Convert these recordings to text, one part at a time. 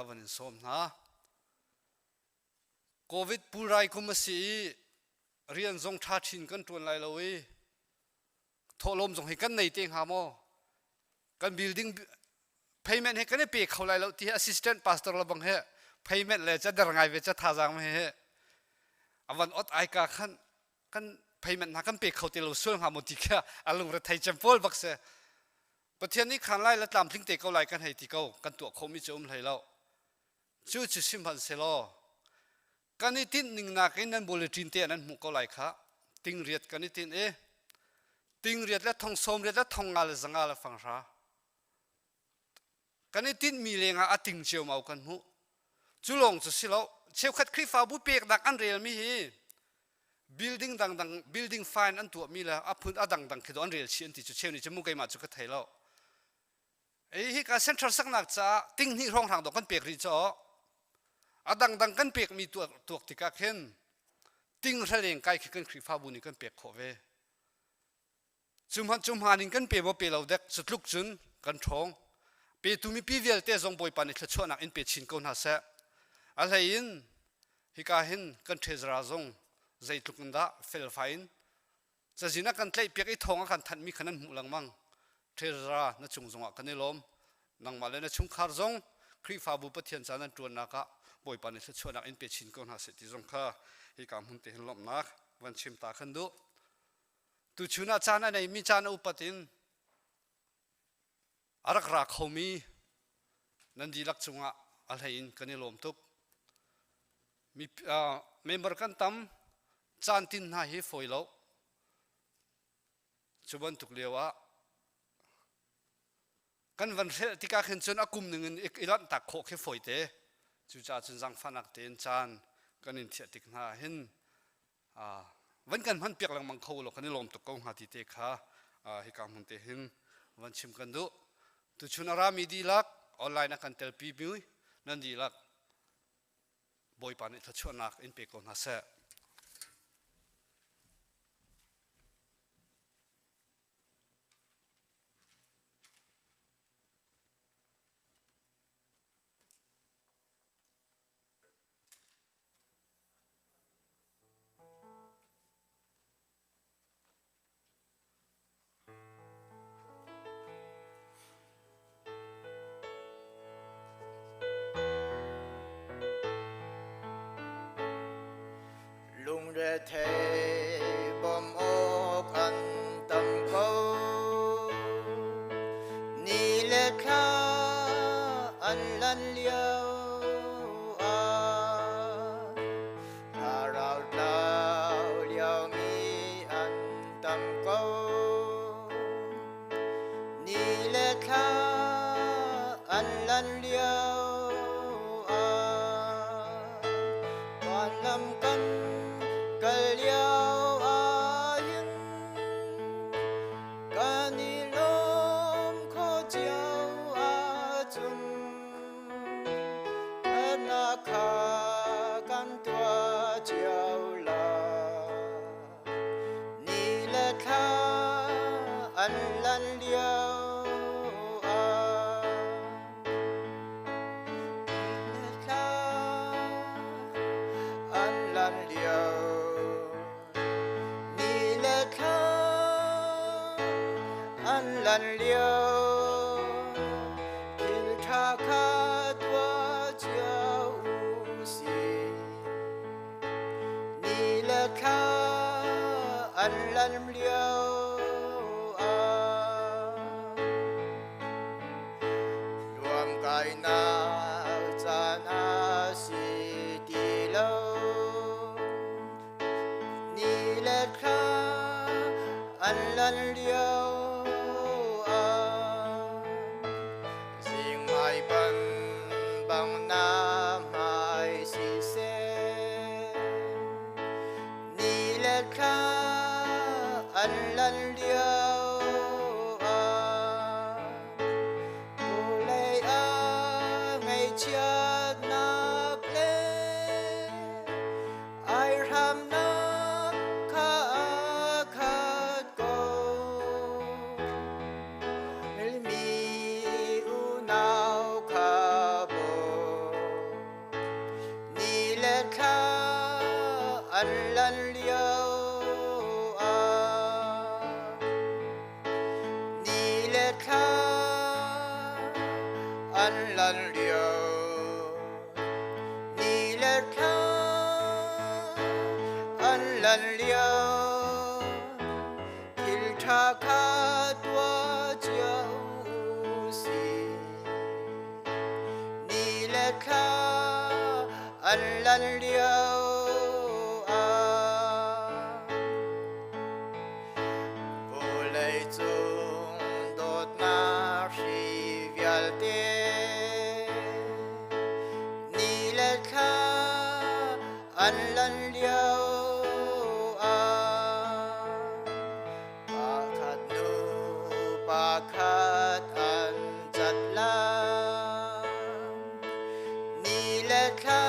วันนี้สมนะโควิดปูไรคุมาสีเรียนทรงท่าชินกันตัวไรเลยทลมทรงให้กันในเตียงหาโมกัน building payment ให้กันในปีเขาไรแล้วที่ assistant pastor เราบังเหตุ payment เลยจะดังไงเวจะท่าจังไม่เหตุวันอดไอกาขันกัน payment นักกันปีเขาตีเราส่วนหาโมติกะอารมณ์ระไทยจำพอลบักเสประเทศนี้ขันไล่และตามทิ้งเตะเขาไล่กันให้ที่เขากันตัวเขาไม่จมเลยแล้วชื่อชิมพันเซโลกันนี่ทิ้งหนึ่งนักนั้นบุลจินเตนั้นมุกเขาไล่ค่ะทิ้งเรียดกันนี่ทิ้งทิ้งเรียดและทองสมเรียดและทองงาและสังงาและฟังรากันนี่ทิ้งมีเลี้ยงอาทิ้งเชียวมากันมุจุลงจุสิโลเชี่ยวขัดคลิฟ้าบุเปียกดักอันเรียลมีฮีbuilding ดัง building fine อันตัวมีแล้วอัพุนอัดังคืออันเรียลเชียนที่จุเชี่ยวนี่จะมุกไอมาจุกไทยแล้วไอ้ฮิกาเซ็นทรัลสักนักจ้าติ้งนี่ร่องทางดอกกันเปียกรีจ่ออดังกันเปียกมีตัวติกาเข็นติ้งทะเลงไกลขึ้นคลิฟ้าบุญนี่กันเปียกขอเวจุมหันิกันเปียกว่าเปียเราเด็กสุดลุกจุนกันท้องเปียตุมีปีเวลเตะจงบอยปานิชชวนักอินเปียชินก้นหาเสะอะไรอินฮิกาเห็นกันเทซราจงใจตุกันดาเฟลไฟน์จะจินักกันเตะเปียกไอ้ท้องกันทันมีขนาดหมู่หลังมังเทราณจุงจงกันนี่ลมนังมาเลยนะชุงคาร์จงครีฟ้าบุปผิยนจานันตัวนักบอยปานิชชวนักอินเปียชินก้นหาเสะที่จงข้าฮิกามุนเตหินลมนักวันชิมตาขันดูตุชุนาจานันในมีจานอุปตินอารักรักเขามีนั่นดีลักจงอะไรอินกันนี่ลมทุกมีเมมเบอร์กันตั้มจานตินหาฮิฟอยแล้วจุบันทุกเลียวกันวันเสาร์ที่การเห็นจนอากุมหนึ่งอีลันตักโคฮิฟอยเตะจู่จ้าจนจังฟันักเตียนจานกันอินเทียติกนาเห็นวันกันพันเปียกหลังมังเขาหรอกกันนี่ลมตกกงหาติเตะขาฮิกามุนเตหินวันชิมกันดูตุชุนารามีดีลักออนไลน์นักการเตลปีบิวนั่นดีลักบอยปานิทัชวนักอินเปกอนฮาเซ thế bom ô khăn tâm câu ni lệ kha an lan liao hà rào tao liao mi an tâm câu ni lệ kha an lan liao toàn lâm căn cái liao yên cái ni lom khó chiao chun cái na kha căn tua chiao la ni lệ kha an lan liao ni lệ kha an lan liao an lan liao kil tha kha tua chiao si ni la kha an lan liao luam kai na cha na si ti lo ni la kha an lan liao bằng nam hai si se ni lệ kha an lan liao cô lệ ngày chia nạc lệ ai ram na kha khát cô lệ kha an lan liao a ni lệ kha an lan liao ni lệ kha an lan liao til tha kha tua chiao si ni lệ kha an lan liao a vô lệ chung đốt na si vial te ni lệ kha an lan liao a pa khat nu pa khat an chat la ni lệ kha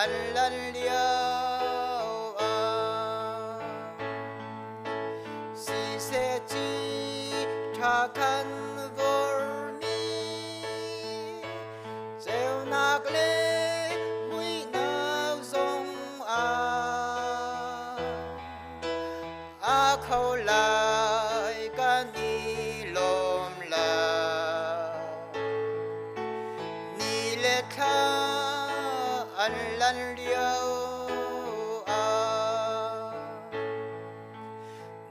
an lan liao a si se chi tha khan vor mi gieo nak le mui nao zong a khâu lại ca ni lom la ni lệ kha an lan liao a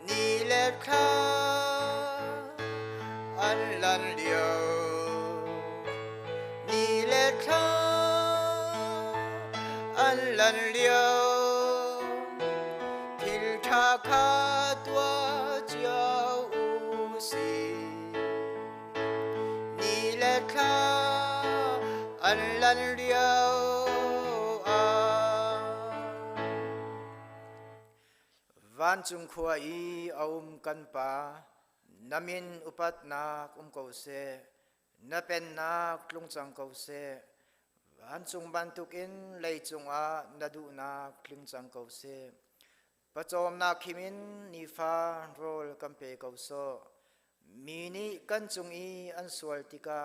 ni lệ kha an lan liao ni lệ kha an lan liao til tha kha tua chiao si ni lệ kha an lan liao a van chung khua i aum kan pa namin upat na ko se na pen na klung chang ko se van chung ban tuk in lei chung a nadu na kling chang ko se pachom na khimin ni fa rol kampe ko so mini kan chung i an sual tika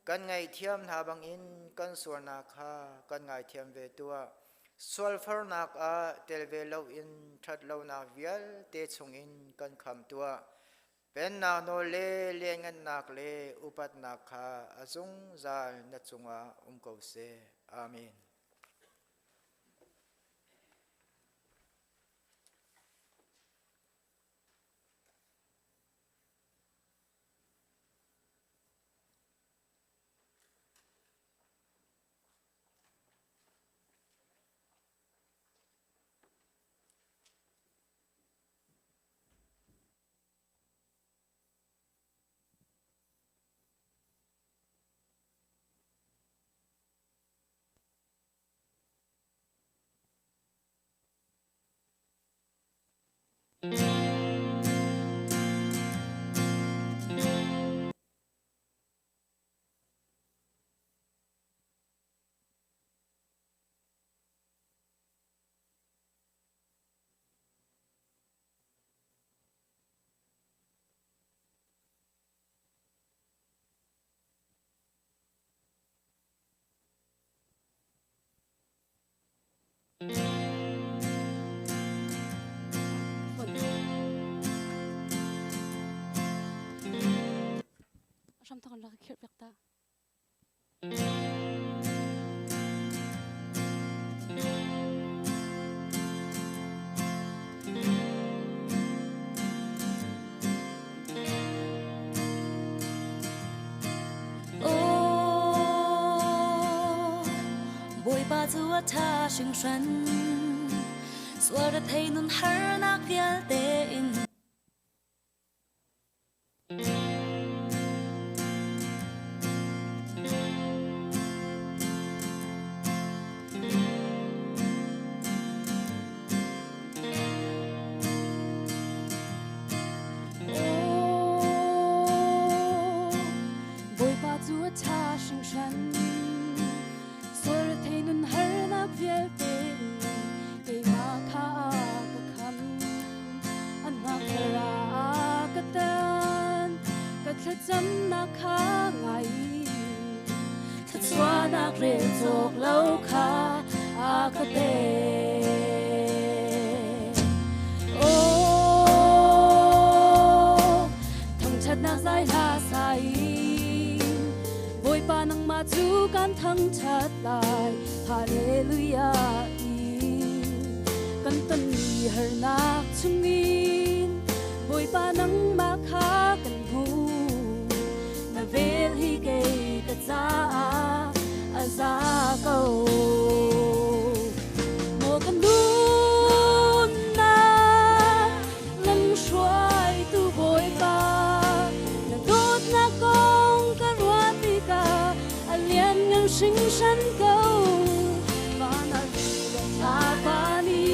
kan ngai thiam na bang in kan sual na kha kan ngai thiam ve tua sual phar nak a telve lo in that lo na vial te chung in kan kham tua pen na no le le ngan nak le upat na kha azung zal na chunga ko se amen. Sham thang la khir pek ta bồi ba chúa tha sinh sân xua ra thấy nun har nak vial te in bồi ba chúa tha sinh sân xua ra thấy nun har nak vial te cây ma kha ka kham an nak ra ka tan ka thla cham na kha ngai thla chua nak re chok lo kha ka te o thong chat na zai la sai boy pa nang ma chu kan thang chat lai hallelujah kan tan ni har nak chungin boy pa nang ma kha kan hu na vel hi ke ka za a za ko mo kan dun na lang shuai tu boy pa na dot na kong ka ruati ka alian ngang sing shan ko pa na ta pa ni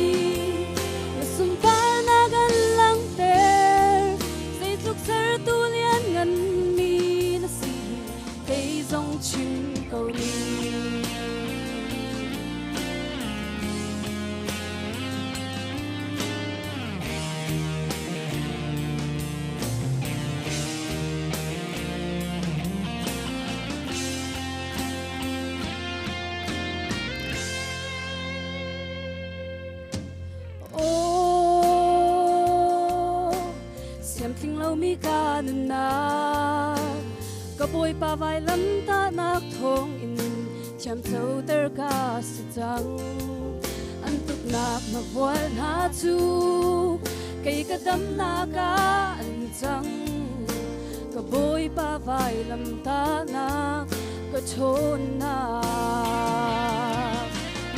na sum pa na gan lang ter say tuk ser tu lian ngan mi na si cây dòng chim cầu ni Ting lâu mi ca nun na ka boy pa vai lam ta nak thong in cham chau ter ka si chang an tuk nak ma voal na chu kai ka dam na ka an chang ka boy pa vai lam ta nak ka chon na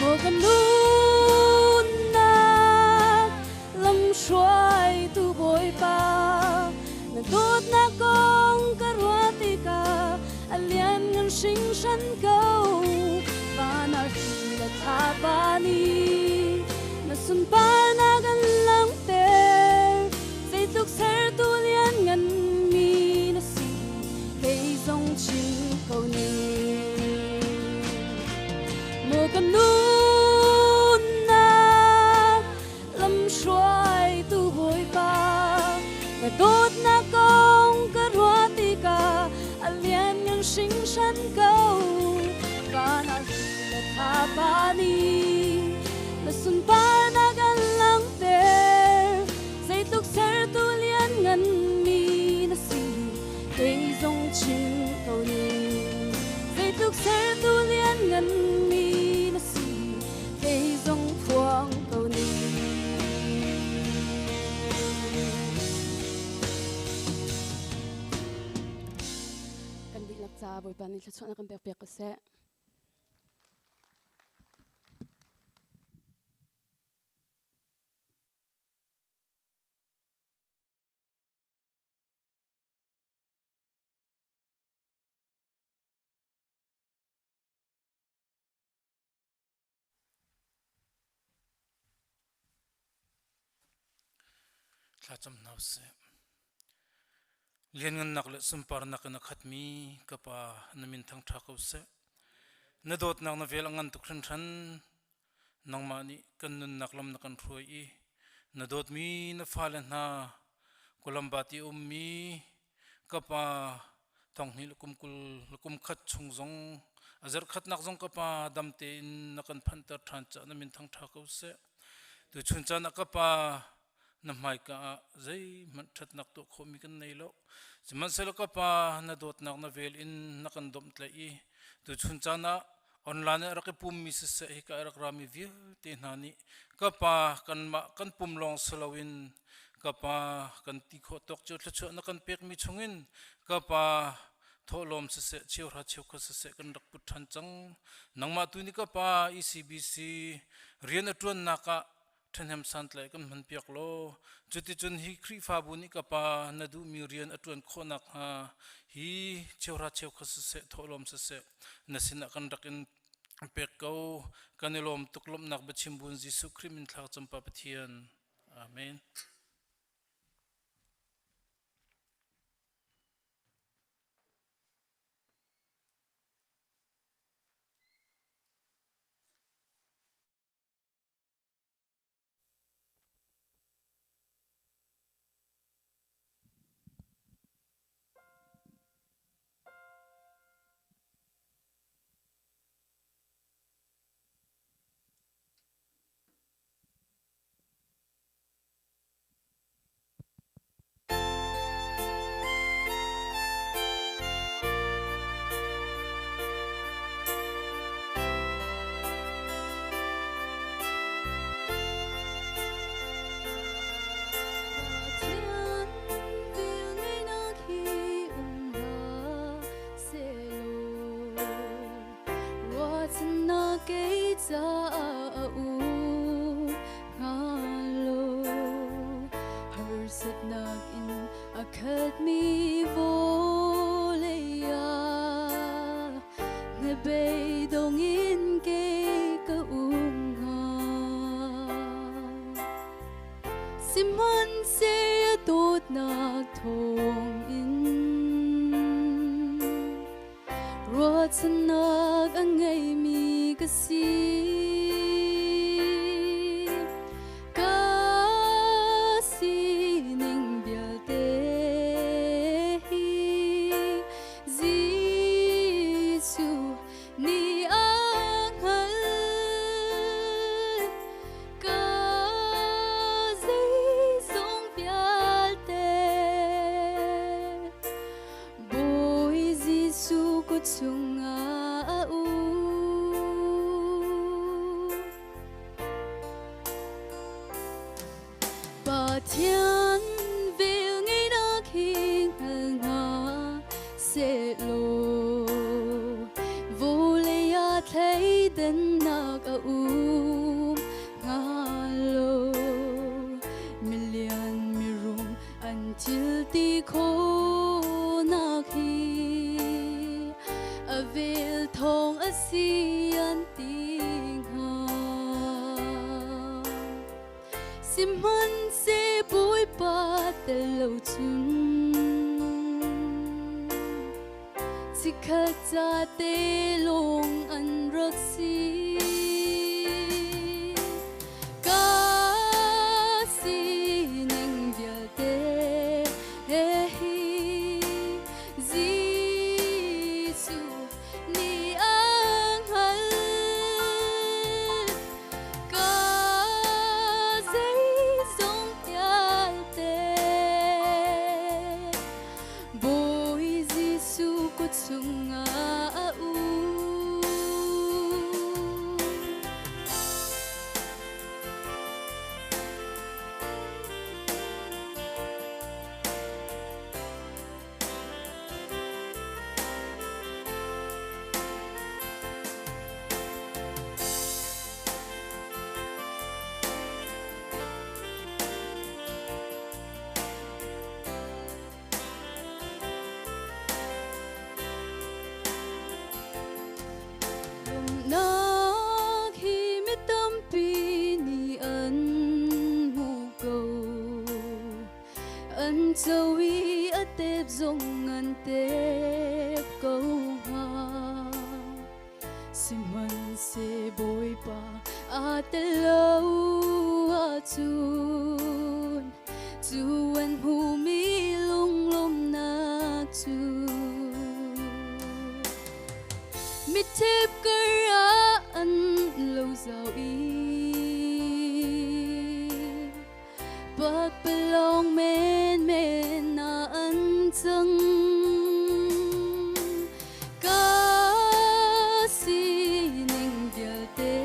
mo kan nun na lam shuai tu boy pa na dot na kong karuati ka alian ngan sing shan ko pa na la tha pa ni na sun pa na gan lang ter say tuk ser tu lian ngan mi na si cây dòng chim cầu ni mo kan nun na lam shuai tu boy pa na dot na kong ka ruati ka alian ngang sing shan ko pa na la tha pa ni na sun pa na gan lang ter say tuk ser tu lian ngan mi na si cây dòng chim cầu ni say tuk ser tu lian ngan mi na si cây dòng phuang cầu ni sa boy pa ni tla chuan kan pek pek ka se Tlatam nause lian ngan nak le sumpar nak na khatmi kapa namin thang thakau se na dot nak na vel angan tu khan than nang mani kan nun nak lam na kan throi I na dot mi na phalen na kolambati ummi kapa thong ni lukum khat chung zong azar khat nak zong kapa damte in na kan phantar than cha namin thang thakau se tu chun cha na kapa na mai ka zai man that nak to khomi kan nei lo man selo ka pa na dot nak na vel in na kan dom tlai I tu chun cha na online ra ke pum mi se hi ka ra rami vil te nani ka pa kan pum long selawin ka pa kan ti kho tok chu thla chu na kan pek mi chungin ka pa tholom se chiu ra chiu kho se kan rak put than chang nangma tu ni ka pa ECBC rian atun na ka Thanham sant lai kan man piak lo chuti chun hi khri fa bu ni ka pa na du mi rian atun khonak ha hi chewra chew khas se tholom se nasina kan rakin pek ko kanilom tuklom nak bachim bun jisu khrimin thak champa pathian amen na ke cha u ngalo har sat nak in akhat mi vo le ya ne be dong in ke ka nga simhan se tot nak thong in ruột sân nag ang ngay mi kasi ning bial te hi Giêsu ni anghel ka dây sông bial te boy Giêsu ko chung a u ba thiên về ngay đó khi nga sẽ lo vô lệ ya thấy đến nạc a u nga lo million mi rum until ti ko nạc hi avail thong asian ting ha simhan se bui pa te lo chun sikhat cha te long an rak si ka si ning bial te hi Giêsu ni anghel ka dây sông bial te boy Giêsu ko chung a u nak hi mi tâm pi ni an mu go an châu i a tep zong an tep go ha simhan se boy pa a te lo a chun chuan hu mi lung lom na chu mi thep kara an lo zau i bak belong men men na an chang ka si ning bial te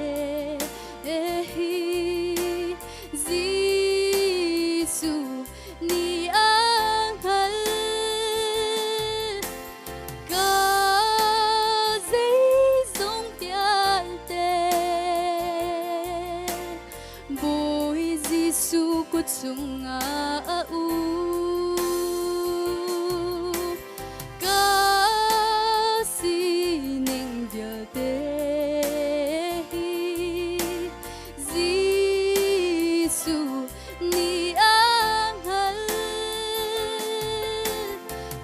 hi Giêsu ni anghel ka dây sông bial te boy Giêsu ko chung a u ka si ning bial te hi Giêsu ni anghel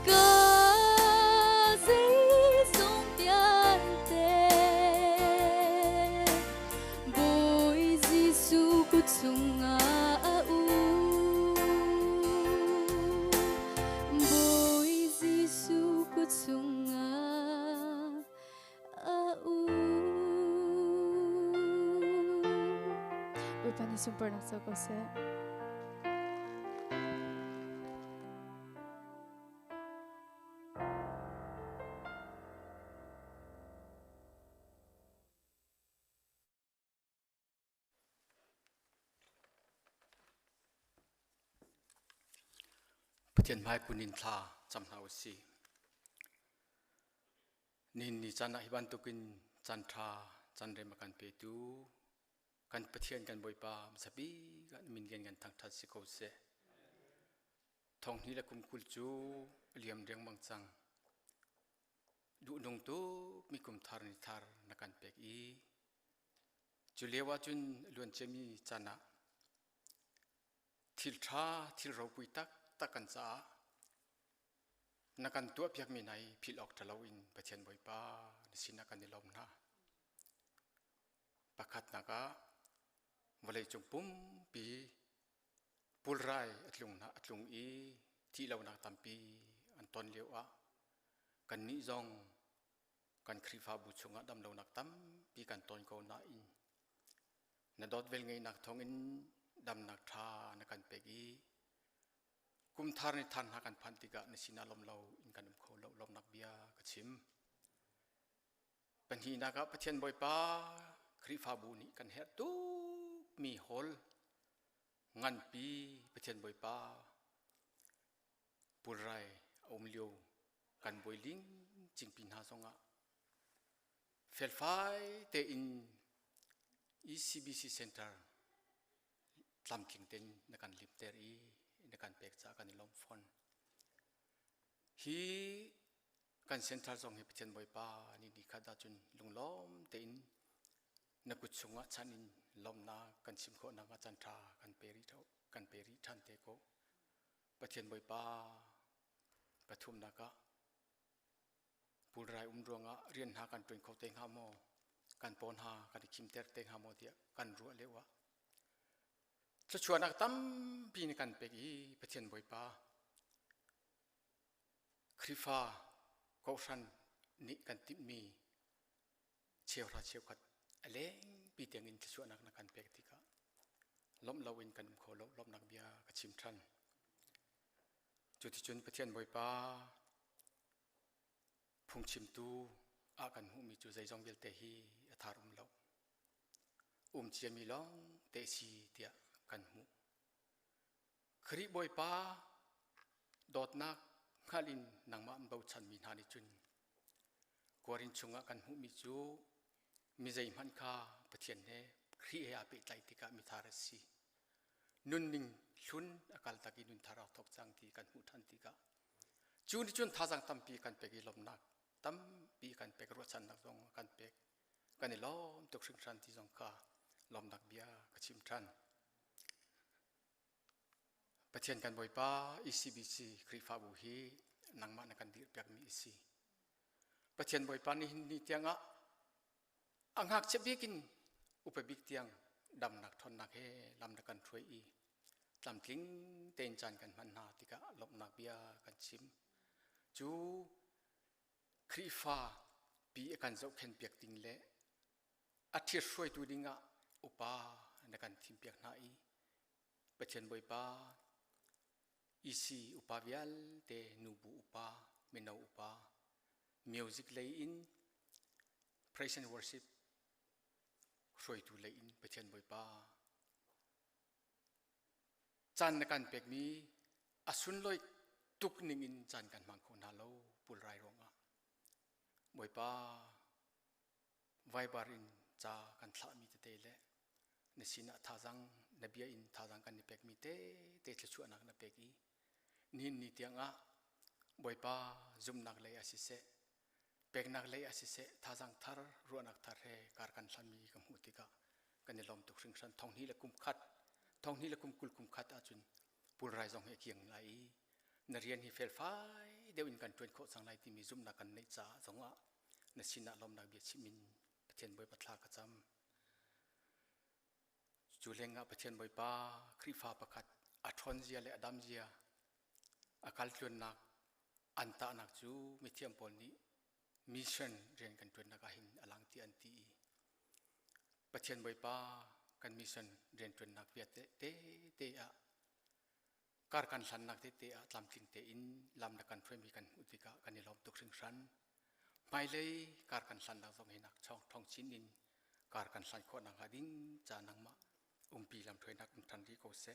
ka dây sông bial te boy Giêsu ko chung a u boy Giêsu ko chung a u Boy pani super nak sa ko se Thiên mai kunin tha cham hau si nin ni chan a hiban tukin chan tha จันเรมากันเปตูกันปะเทียนกันบ่อยปาสบีกันมินเรียนกันทางทัศสิโกเซทองนี้ละคุมคุลจูเลียมเรียงบางจังดูนงตูมีคุมทารนิทารนักันเปกอีจุเลวาจุนล้วนเจมีจานะทิลทราทิลเราปุยตักกันจ้านักันตัวเพียกมีไหนพิลออกทะเลวินปะเทียนบ่อยปาสินักันนิลมนะประคัดนักะวันเลยจงปุ่มปีปุลไรอัดลุงอีที่เรานักตัมปีอันตอนเลี้ยวกันนิจงกันครีฟาบุชงดำเรานักตัมปีกันตอนเขาหน้าอินนดอดเวลไงนักทองอินดำนักทานักกันเปกีกุมทารในทันหากันพันติกะในสินาลมเราอินกันดุมเขาลมนักเบียกชิมปัญหีนักะประเทศบ่อยป้าครีฟาบุนี่กันเฮตุมีฮอลงันปีประเทศบ่อยป้าปุไรอมเลียวกันบ่อยลิงจิงปินหาสงะเฟลไฟเตอิน ECBC Center ลำคิงเต็นในการลิมเตอรีในการเปกจากการล้อมฟอนฮีการเซ็นทรัลส่งให้ประเทศบ่อยป้านี่ดีขัดจุนลงล้อมเต็นนักกุศลชันินล้อมนากันสิมโคนักจันทรากันเปริทันเตโกประเทศบ่อยป้าปฐุมนักะผู้รายรวงเรียนหากันเป็นเขาเต็งหาโมกันปนหากันคิมเตอร์เต็งหาโมเดียกันรัวเลวะชวนนักตั้มปีนกันเปกีประเทศบ่อยป้าคริฟาเกาชันนิกันติมีเชียวราเชียวขัดเล้งปีเตียงอินชวนนักกันเปกติกะล้มลาวินกันโคล้มนักเบียกชิมทันจุดที่จุนประเทศบ่อยป้าพุงชิมตูอากันหูมีจุใจจงเวลเตฮีอัฐารุมเลาเจียมีลองเตซีเตียกันหูคริบ่อยป้าดอดนักข้าลินนางมาอันเบาชันมีนานิจุนกวารินชงกันหูมีจูมีใจมันคาประเทศเนคริเออาเปไตติกามิทารสีนุนนิงชุนอากาศตะกินุนทาราทกจังทีกันหูทันติกาจูนิจุนท่าจังตั้มปีกันเปกิลมนักตั้มปีกันเปกรัวชันนักจงกันเปกกันในล้อมตกซึ่งชันที่จงกาลมนักเบียกชิมชันประเทศกันบ่อยป้า ECBC คริฟาบุฮีนางมานักันดีเปียกมีอีซีประเทศบ่อยป้านี่เตียงอังหักเชบิกินอุปบิกเตียงดำนักทนนักเฮลำนักกันช่วยอีลำทิ้งเต็นจันกันมันนาติกะลบนักเบียกันชิมจูคริฟาปีกันเจ้าเข็นเปียกติงเละอาทิตย์ช่วยตัวดิ่งอุปานักกันทิมเปียกนาอีประเทศบ่อยป้าisi upa vial te nubu upa menau upa music lay in praise and worship roi tu lay in pechen boy pa chan na kan pek mi asun loi tuk ning in chan kan mang ko na lo pul rai ronga boy pa vai barin cha kan thla mi te le nesina thajang nabia in thajang kan ni pek mi te chu anak na pek i ni tianga boy pa zum nak lei asise pek nak lei asise thajang thar ruanak thar he kar kan hlami kam hutika kan lom tuk sing san thong ni la kum kul kum khat achun pul rai jong he kiang lai narian hi fel fai deu in kan tuen kho sang lai ti mi zum nak kan nei cha zonga nesina lom nak bi chimin pathen boy patla ka cham julenga pathen boy pa krifa pakhat athon zia le adam zia akal tuan nak anta nak chu mithiam pol ni mission ren kan tuan nak ahin alang ti anti pathen boy pa kan mission ren tuan nak viat te a kar kan san nak te a tlam ting te in lam na kan thoi mi kan utika kan ni lom tuk sing san mai lei kar kan san nak zong hinak chong thong chin in kar kan san kho nak ading cha nang ma pi lam thoi nak than ri ko se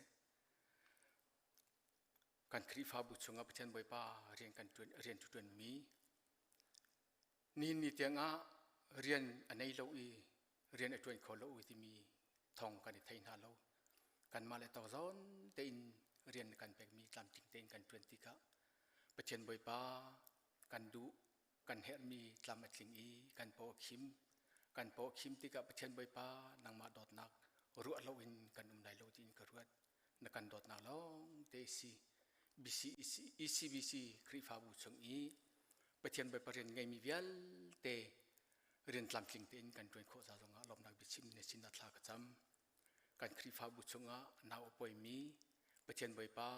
กันคริฟาบุชงประเทศบ่อยป้าเรียนกันเรียนทุนมีนี่เตียงเรียนอันไหนเราอี เรียนไอ้ตัวเขาเราที่มีทองกันไทยนาเรากันมาเลยต่อซ้อนเต็นเรียนกันแบบมีตามจริงเต็นกันเพื่อนที่เขาประเชิญบอยป้ากันดูกันเห็นมีตามจริงอีกันโปคิมกันโปคิมที่เขาประเชิญบอยป้านางมาดอดนักรัวเราอินกันได้เราจินกรัวนักกันดอดนักเราเตซีBC คริฟาบุชงอีประเทศไปประเทศไงมีเวลเตเรียนตามจริงเต็นกันด้วยโคจรงะลมนักบิชิมในสินนัทลากจำการคริฟาบุชงะนาอปอยมีประเทศไปป้า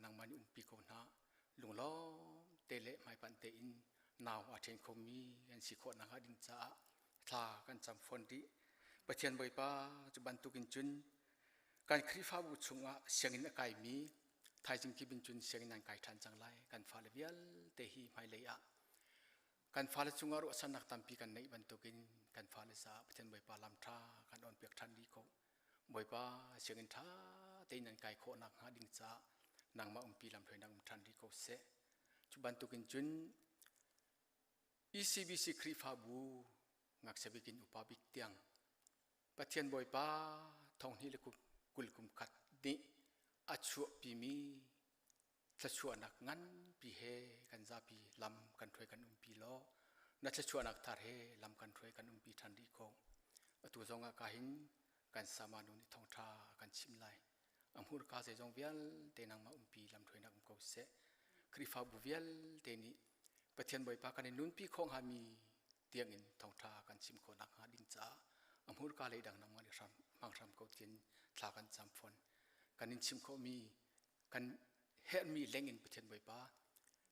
นางมันปีโกนะลุงล้อเตเละไม่ปันเตอินนาวอาเทนคงมีกันสิโคนักดินจ้าทากันจำฟอนดีประเทศไปป้าจะบรรทุกินจุนการคริฟาบุชงะเสียงอินกายมีไทยจึงคิดเป็นจุนเสียงนันไก่ทันจังไรกันฟ้าเลเวลเตหีไม่เลยอะกันฟ้าเลจุงอารุสันนักตัมปีกันในบรรทุกินกันฟ้าเลสาประเทศบอยปาลำท่ากันอ่อนเปียกทันดีเขาบอยปาเสียงท่าเตนันไก่โคนักหาดิ่งจ้านางมาปีลำถอยนางทันดีเขาเสจุบรรทุกินจุน ECBC คริฟาบูงักเสบิกินอุปาบิกเตียงประเทศบอยปาทองฮิเลกุลกุมขัดนี้อาชัวปีมีถ้าชัวนักงั้นปีเฮกันซาปีลำกันถอยกันปีล้อนัทชัวนักทาร์เฮลำกันถอยกันปีทันดีโกตัวจงอาการหินกันสามานุนิทองทากันชิมไลอัมพูดกาเซจงเวียลเตนังมาปีลำถอยนักเขาเสคริฟาบุเวียลเตนี้ประเทศบอยปากันนุนปีของหามีเตียงอินทองทากันชิมโคนักหาดินจ้าอัมพูดกาเลยดังนำมาดิรำมังรำเขาเตียนทากันจำฟอนกันนิชิมเขามีกันเห็นมีเล่งอินประเทศบอยป้า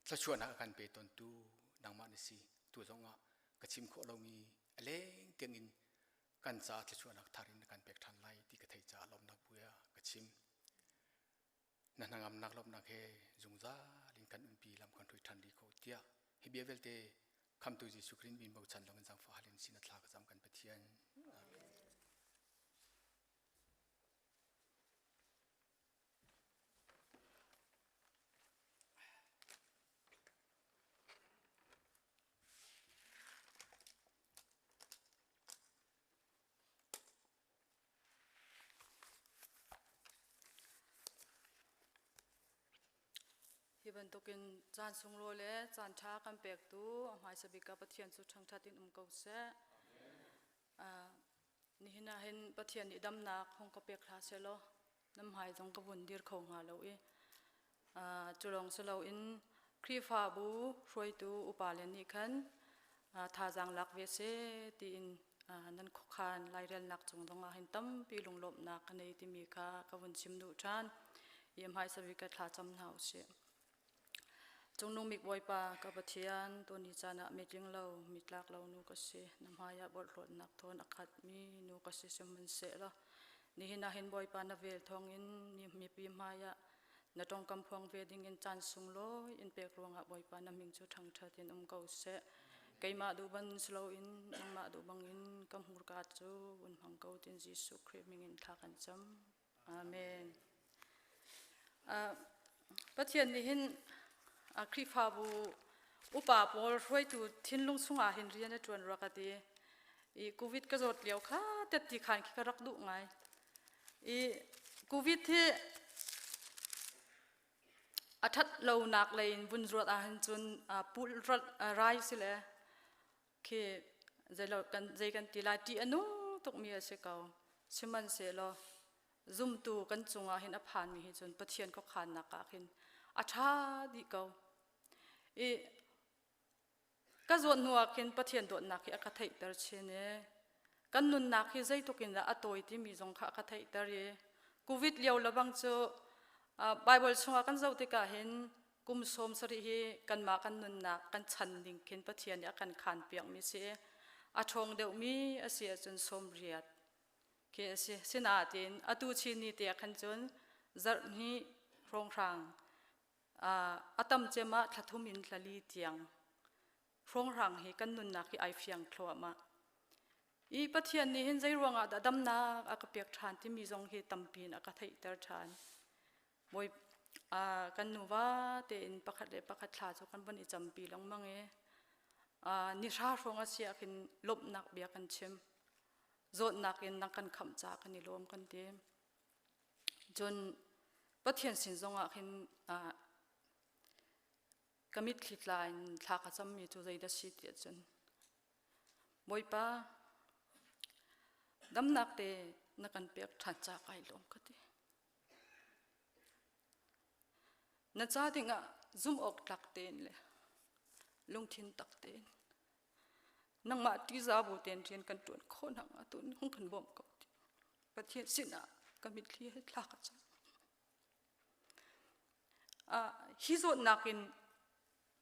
ถ้าชวนนักกันไปตอนตู้นางมานิสีตัวจงอ่ะกันชิมเขาเรามีเล่งเตียงอินกันจ้าถ้าชวนนักทารินกันเปียกทันไล่ที่กระเทยจ้าลมนักบุยกันชิมนั่นนางนักลมนักเฮจงจ้าลิงกันปีลำกันถอยทันดีเขาเตี้ยเฮเบียเวลเตคำตัวจีสุครินบินบ่ชันลงกันจังฟ้าลินสินัทลากจำกันไปเทียนฮิบันตุกินจานสุงโรเลจานชากันเปกตูหมายสบิกาปะเทียนสุทังทัดินเกาเสนี่นะเห็นปะเทียนอิดำนักคงกะเปกลาเซโลน้ำหายตรงกระบุนดีร์คงหาเราจุลองเซลอินครีฟาบูรวยตูอุปาเลนิคันทาจังลักเวเซตีอินนั่นขคานไลเรนนักจงตรงเห็นตั้มปีลงลบนักในที่มีกากระบุนชิมดูจานยามหายสบิกาทาจำหนาวเสจงนุ่งมิกบอยปากับเทียนตัวนี้จานะมิจิงเรามิตลักเรานูกสิน้ำหายาบดหลดนักทนอคัดมีนูกสิสมันเสละนี่หินาเห็นบอยปานาเวลทองอินนี่มีปีมายานาตรงกำพวงเวดิงอินจันสุงโลอินเปกรวงบอยปานามิงจุทังทัดินเกาเสไกมาดูบันสโลอินมาดูบังอินกำหูกาจูบุญพังเกาตินจิสุคริมิงอินทักันจำอาเมนปะเทียนนี่เห็นคริฟาบูอุปาปอลช่วยตูทิ้งลงสุงอาหินเรียนจวนรักดีโควิดก็จดเลี้ยวค่ะแต่ตีขันขี้กระรักดุไงโควิดที่อาทิตย์เราหนักเลยบุญรวดอาหินจนปูรถไรสิเลยคือใจกันตีลายตีอนุตุกมีอะไรเก่าชิมันเสียแล้วซุ่มตูกันจงอาหินอภานมีจนปะเทียนก็ขันนักอาหินอาชาดีเก่าก็ส่วนหัวกินปะเทียนโดนนักที่อากาศไทยตระเชนกันนุนนักที่ใจตุกินละอัตโตยที่มีจงข้าอากาศไทยตระโควิดเลี้ยวละบางเจ้าไบเบิลชงกันเจ้าที่กาเห็นกุมสมสริฮีกันมากันนุนนักกันชันดิ่งกินปะเทียนเนี่ยกันขานเปียกมีเสียอาชงเดียวมีอาเสียจนสมเรียดเคเสียสินาตินอตูชินีเตียกันจนจัดนี้โรงรังอาตมเจมาทัทุมินทลีเตียงโรงรังให้กันนุนนักที่ไอเฟียงคลัวมาปะเทียนนี่เห็นใจรวงดำนักอากาเปียกทานที่มีทรงเหตัมปีนอากาไทยเตอร์ทานบอยกันนูว่าเต็นประคัดเลยประคัดลาจุกันบนอิจำปีหลังมังนิชาโรงอาเซียกินลบนักเบียกันเชม zot nakin nang kan kham cha kan ni lom kan te jon pathian sin zonga khin kamit thitlain thla ka cham mi chu zeida si ti chun boipa dam nak te na kan pek than cha kai lom ka ti na cha dinga zum ok tlak ten le lung thin tak ten nang ma ti za bu ten thian kan tun kho nang a tun hung kan bom ko pathian sina kamit thli thla ka cha hi zo nakin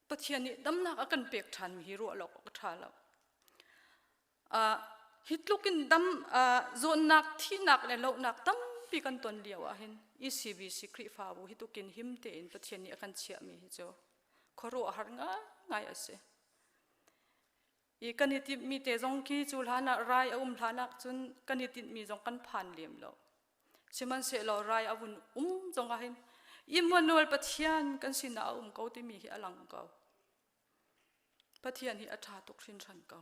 pathian ni dam nak akan pek than mi ro lo ka tha lo hitlukin dam zo nak thi nak le lo nak tam pi kan ton liawa hin ECBC kri fa bu hitukin himte in pathian ni akan chia mi hi cho khoro har nga ngai ase I kaniti mi te zong ki chulhana rai a hlanak chun kaniti mi zong kan phan lem lo siman se lo rai avun zong a hin Immanuel pathian kan sina ko ti mi hi alang ko pathian hi atha tok thin than ko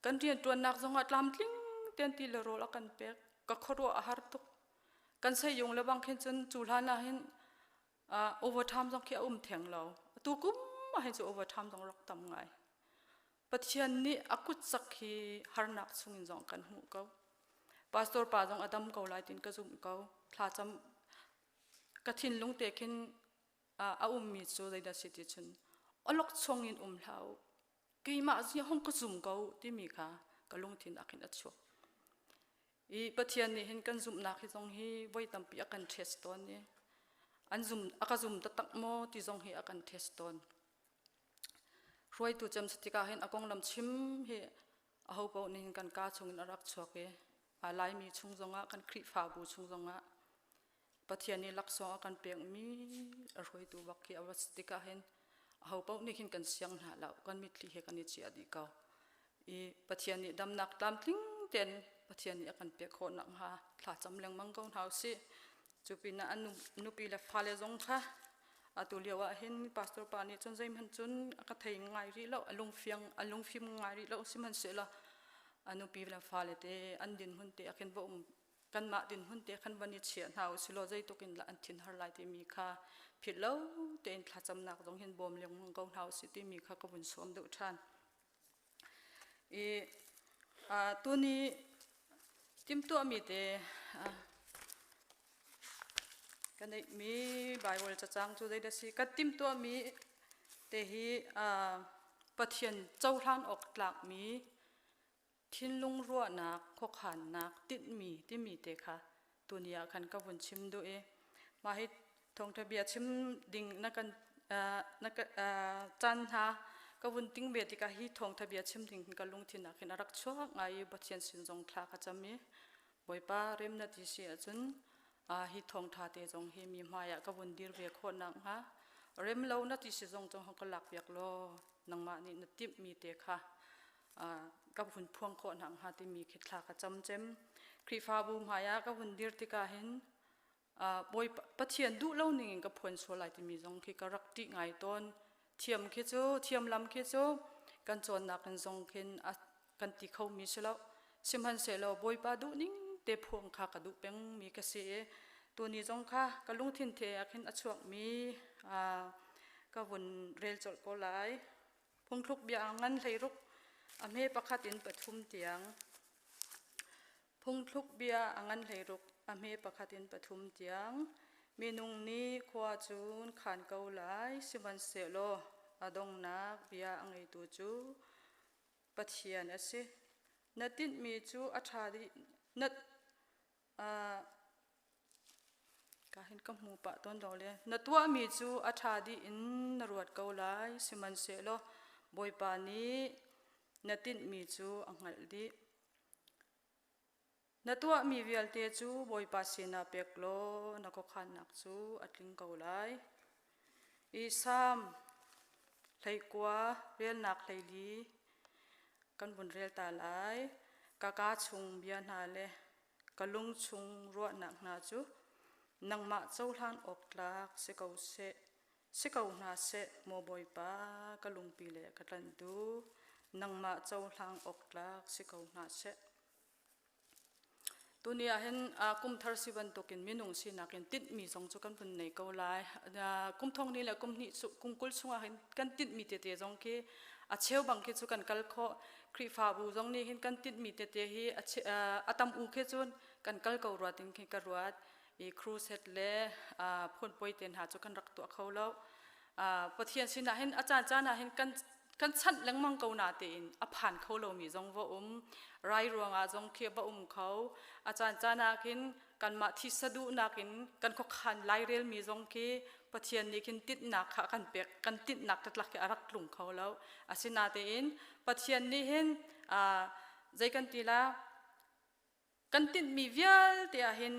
kan rian tuan nak zong atlam tling ten ti le rol kan pek ka khoro a har tok kan sai yong le bang khen chun chulhana hin overtime zong ki theng lo tu kum ma hin chu overtime zong rak tam ngai pathian ni akut sakhi harnak chungin zong kan hu ko pastor pa zong adam ko lai tin ka zum ko thla cham kathin lungte khin mi chu zaida city chun alok chongin hlau keima ji hong ka zum ko ti mi kha ka lungthin akin achu I pathian ni hin kan zum na khi zong hi voi tampi akan test ton ni an zum aka zum ta tak mo ti zong hi akan test ton roi tu cham satika hin akong lam chim hi a ho po nin kan ka chungin arak choke a lai mi chung zonga kan khri fa bu chung zonga pathian ni lakso akan pek mi a roi tu bakki awa satika hin a ho po ni hin kan siang na law kan mitli he kan ni chi adi ka I pathian ni dam nak tam tling ten pathian ni akan pek kho nak ha thla cham leng mang kong hau si chupina anu pi la phale zong kha atuliawa hin pastor pani chon zaim han chun aka thei ngai ri lo alung phim ngai ri lo simhan se la anu pi la phale te an din hun te akin bo kan ma din hun te khan bani chian hau silo zai tokin la an thin har lai te mi kha philo te in thla cham nak dong hin bom leng mang kong hau si te mi kha ka bun som do than tuni tim to mi te kanai mi Bible cha chang chu dei da si ka tim to mi te hi pathian chauhlan ok tlak mi thinlung ro na kho khan nak tit mi ti mi te kha tunia khan ka bun chim do ma hi thong tha bia chim ding na kan chan ha ka bun ting be ti ka hi thong tha bia chim ding ka lung thin na khin arak chwa ngai pathian sin jong thla ka chami boipa rem na ti si achun hi thong tha te jong hi mi maya ka bun dir ve kho nang ha rem lo na ti si jong jong ka lak yak lo nang ma ni na tip mi te kha ka bun phuang kho nang ha ti mi khithla ka cham chem khri fa bu maya ka bun dir ti ka hin boi pathian du lo ning ka phon so lai ti mi jong khi ka rak ti ngai ton thiam khe chu thiam lam khe chu kan chon na kan jong khin kan ti khau mi selo simhan se lo boi pa du ning te phuang kha ka du peng mi ka se tu ni jong kha ka lung thin the akhin achuak mi ka bun rel chol ko lai phung thluk bia ngan hleiruk ame pakhatin pathum tiang phung thluk bia angan hleiruk ame pakhatin pathum tiang minung ni khwa chun khan ko lai siman se lo adong nak bia angai tu chu pathian ase natin mi chu athadi nat kahin kam mu pa ton dole natwa mi chu athadi in naruat ko lai siman se lo boipa ni natin mi chu angal di natwa mi vialte chu boipa sina peklo nako khan nak chu atling ko lai isam thaikwa rel nak thaili kan bun rel ta lai kaka chung bia na le kalung chung ro nak na chu nangma chauhlan ok tlak se kau na se mo boipa kalung pi le katlan du nangma chauhlang ok tlak se kau na se tunia hen kum thar siban tokin minung sinakin tit mi zong chu kan pun nei ko lai kum thong ni la kum ni kum kul chunga hen kan tit mi te te zong ki a cheu bang ki chu kan kal kho kri fa bu zong ni hin kan tit mi te te hi atam u khe chun kan kal ko ro tin ki ka ruat I cruise het le phun poi ten ha chu kan rak to kholo pathian sina hen achan chana hen kan chat langmang ko na te in a phan kholo mi zong vo rai ruanga zong khia ba kho achan chana kin kan ma thi sadu na kin kan ko khan lai rel mi zong ki pathian ni kin tit na kha kan pek kan tit nak tatlak ke arak tlung kholo asina te in pathian ni hen zai kan tila kan tit mi vial te a hin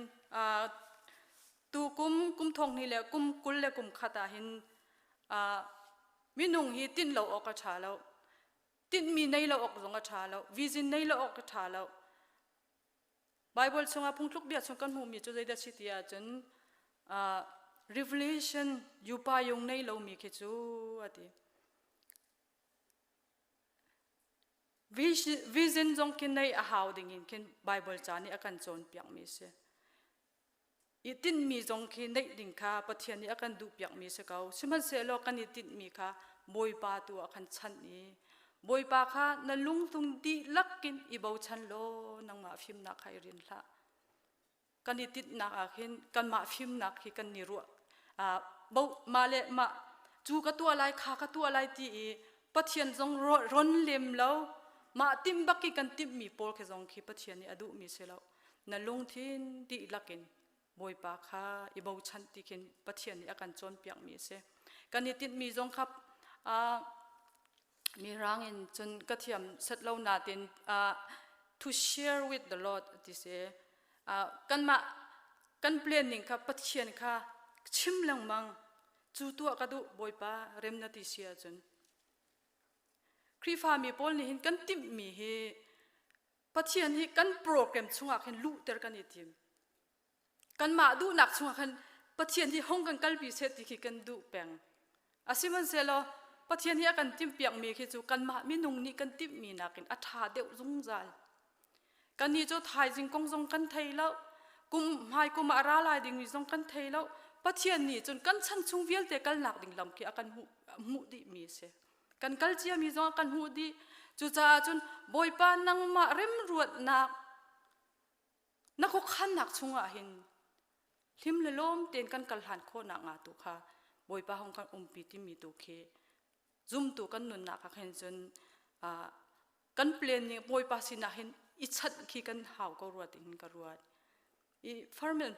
tu kum thong ni le kum kul le kum khata hin minung hi tin lo ok a tha lo tin mi nei lo ok zonga tha lo vision nei lo ok tha lo bible chunga phungtluk bia chung kan hu mi chu zaida sitia chen revelation yupa yong nei lo mi ke chu ati vision jong kin nei a how ding in kin bible chani akan chon piang mi se itin mi jong ki nei ding kha pathian ni akan du piak mi se kau siman se lo kan itin mi kha boi pa tu akan chan ni boi pa kha na lung tung di lakin I bo chan lo nang ma phim na khai rin la kan itit na a khin kan ma phim na khi kan ni ru bo ma le ma chu ka tu alai kha ka tu alai ti pathian jong ron lem lo ma tim baki kan tim mi por ke jong khi pathian ni adu mi se lo na lung thin di lakin boi pa kha I bo chan ti khin pathian ni akan chon piak mi se kan itit mi jong khap mi rang in chun kathiam sat lo na tin to share with the Lord ti se kan planning kha pathian kha chim lang mang chu tu ka du boi pa rem na ti sia chun kri fa mi pol ni hin kan tim mi hi pathian hi kan program chunga khin lu ter kan itim kan ma du nak chunga khan pathian hi hong kan kalpi se ti ki kan du peng asiman selo pathian hi kan tim piak mi khi chu kan ma mi nung ni kan tim mi nakin a tha deuh zung zal kan ni cho thai jing kong jong kan thei lo kum mai kum ara lai ding mi jong kan thei lo pathian ni chun kan chan chung vial te kal nak ding lam ki akan mu di mi se kan kal chia mi jong kan hu di chu cha chun boi pa nang ma rem ruat na ko khan nak chunga hin him le lom ten kan kal han kho na nga tu kha boi pa hong kan pi ti mi tu khe zoom tu kan nun na ka khen chun kan plan ni boi pa sina hin I chat khi kan haw ko ruat in ka ruat I farmel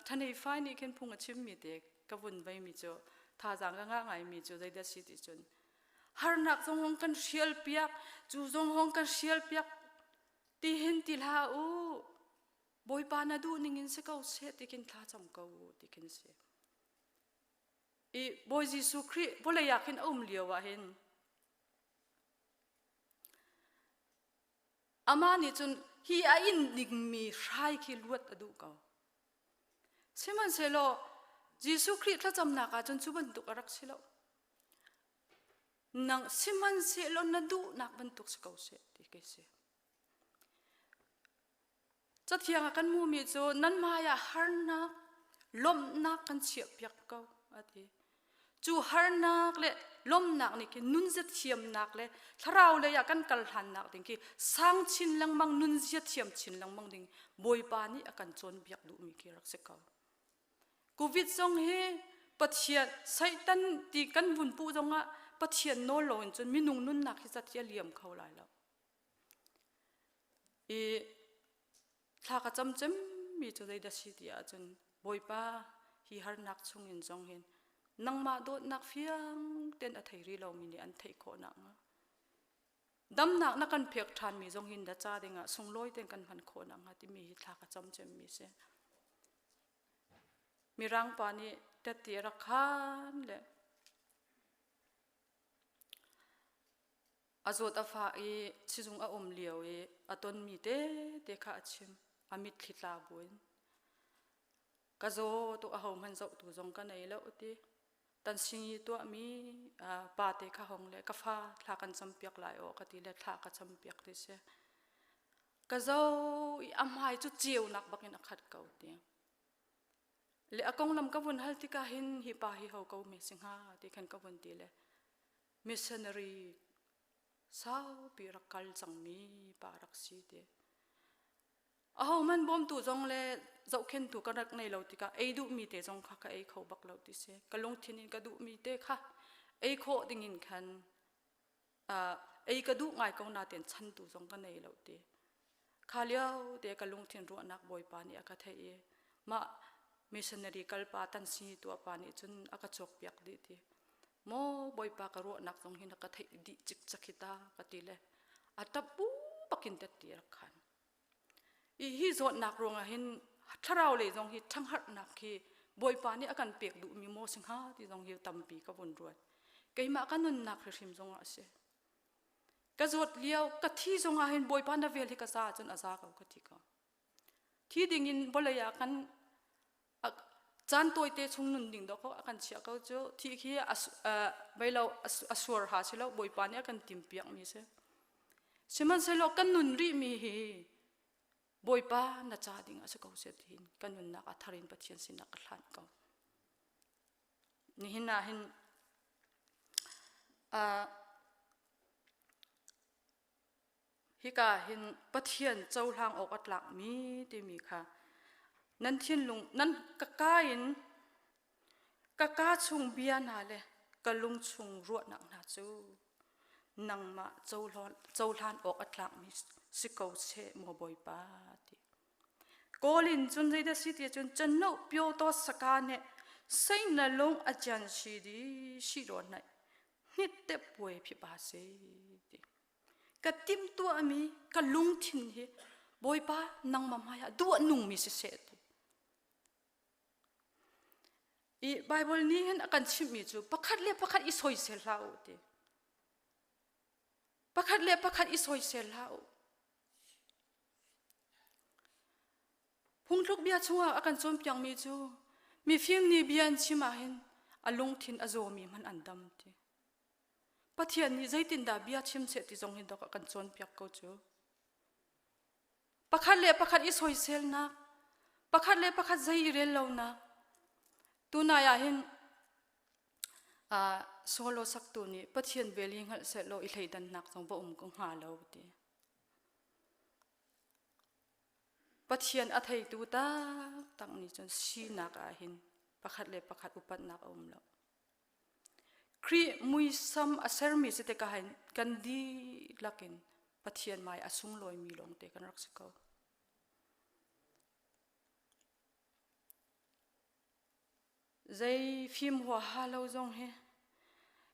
thane fai ni ken phunga chim mi te ka bun vai mi cho tha jang nga ngai mi cho dai da si ti chun har nak jong hong kan shial piak chu jong hong kan shial piak ti hin ti la u boi pa na du ning in se ko se ti kin tha cham ko ti kin se I boi Jesu Christ bola yakin liawa hin amani chun hi a in ning mi rai ki luat adu ka seman selo Jesu Christ tha cham na ka chun chuban tu karak silo nang seman selo na du nak ban tuk se ko se ti ke se chathianga kan mu mi chu nan maya harna lom na kan chia piak ko ati chu harnak le lom nak ni ki nun zet thiam nak le tharau le ya kan kal han nak ding ki sang chin lang mang nun zet thiam chin lang mang ding boi pa ni akan chon biak du mi ki rak se ka covid song he pathian saitan ti kan bun pu jonga pathian no lo in chon minung nun nak hi chatia liam khau lai lo I tha ka cham chem mi chu dai da si ti a chun boi pa hi har nak chung in jong hin nang ma do nak fiang ten a thei ri lo mi ni an thei kho na nga dam nak na kan phek than mi jong hin da cha denga sung loi ten kan man kho na nga ti mi hi tha ka cham chem mi se mi rang pa ni ta ti ra khan le azot afa I chizung a liao aton mi te kha achim amit thitla buin ka zo to a hom han zo tu jong ka nei lo ti tan singi to mi pa te kha hong le ka fa thla kan cham piak lai o ka ti le thla ka cham piak ti se ka zo amhai chu chiu nak bakin akhat kau te le akong lam ka bun hal ti ka hin hi pa hi ho kau me singha ti khan ka bun ti le missionary sao pi rakal chang mi parak si te aho man bom tu jong le zau khen tu ka rak nei lo ti ka ei du mi te jong kha ka ei kho bak lo ti se kalung thinin ka du mi te kha ei kho ding in khan ei ka du ngai ko na ten chan tu jong ka nei lo ti khaliao te kalung thin ru anak boy pa ni aka thei e ma missionary kalpa tan si tu pa ni chun aka chok piak di ti mo boy pa ka ru anak jong hin ka thei di chik chakhita ka ti le atapu pakin te ti rakhan i hi zot nak ronga hin tharau le jong hi thang hat nak khi boy pa ni akan pek du mi mo singha ti jong hi tampi ka bun ruat keima kanun nak hrim jong ase ka zot liao ka thi jong a hin boy pa na vel hi ka sa chun aza ka thi ka thi ding in bolaya kan chan toy te chung nun ding do ko akan chia ka cho thi khi bailo asur ha silo boy pa ni akan tim piak mi se siman selo kan nun ri mi hi boy pa na cha ding ase ko se thin kanun na ka tharin pathian sin na ka thlan ko ni hin na hin hi ka hin pathian chau hlang ok atlak mi ti mi kha nan thin lung nan ka ka in ka ka chung bia na le ka lung chung ru na na chu nang ma chau hlan ok atlak mi si ko che mo boy pa ti kolin chun dei da si ti chun chen no pyo to saka ne sai na long a chan si di si ro na nit te poi phi ba se ti ka tim tu ami ka lung thin hi boy pa nang ma ya du nung mi se ti i bible ni hen akan chim mi chu pakhat le pakhat i soi sel lau ti pakhat le pakhat i soi sel lau phung thluk bia chunga akan chom pyang mi chu mi phim ni bian chima hen alung thin azo mi man andam ti pathian ni zaitin da bia chim che ti jong hin da kan chon pyak ko chu pakhat le pakhat i soi sel na pakhat le pakhat zai rel lo na tuna ya hin solo sak tu ni pathian beli ngal se lo i thleidan nak jong ba ko nga lo ti pathian a thei tu ta tang ni chon si na ka hin pakhat le pakhat upat nak lo kri mui sam aser mi se te ka hin kan di lakin pathian mai asung loi mi long te kan rak se ko zai phim ho ha lo jong he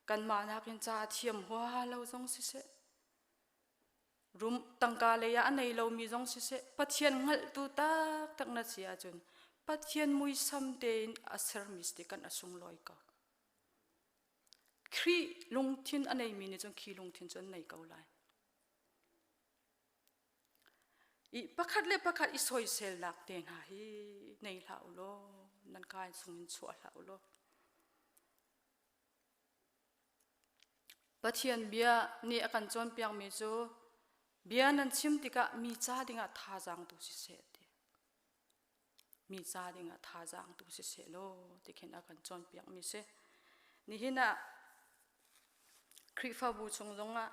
kan ma na kin cha thiam ho ha lo jong si se rum tangka le ya nei lo mi jong si se pathian ngal tu tak na chia chun pathian mui sam te aser mi ste kan asung loi ka khri lung thin anei mi ni chong khi lung thin chon nei ko lai i pakhat le pakhat i soi sel lak te na hi nei la lo nan kai sungin chua la lo pathian bia ni akan chon piang mi chu bia nan chim tika mi cha dinga tha jang tu si se ti mi cha dinga tha jang tu si se lo tikhin akan chon piang mi se ni hina khri fa bu chung zonga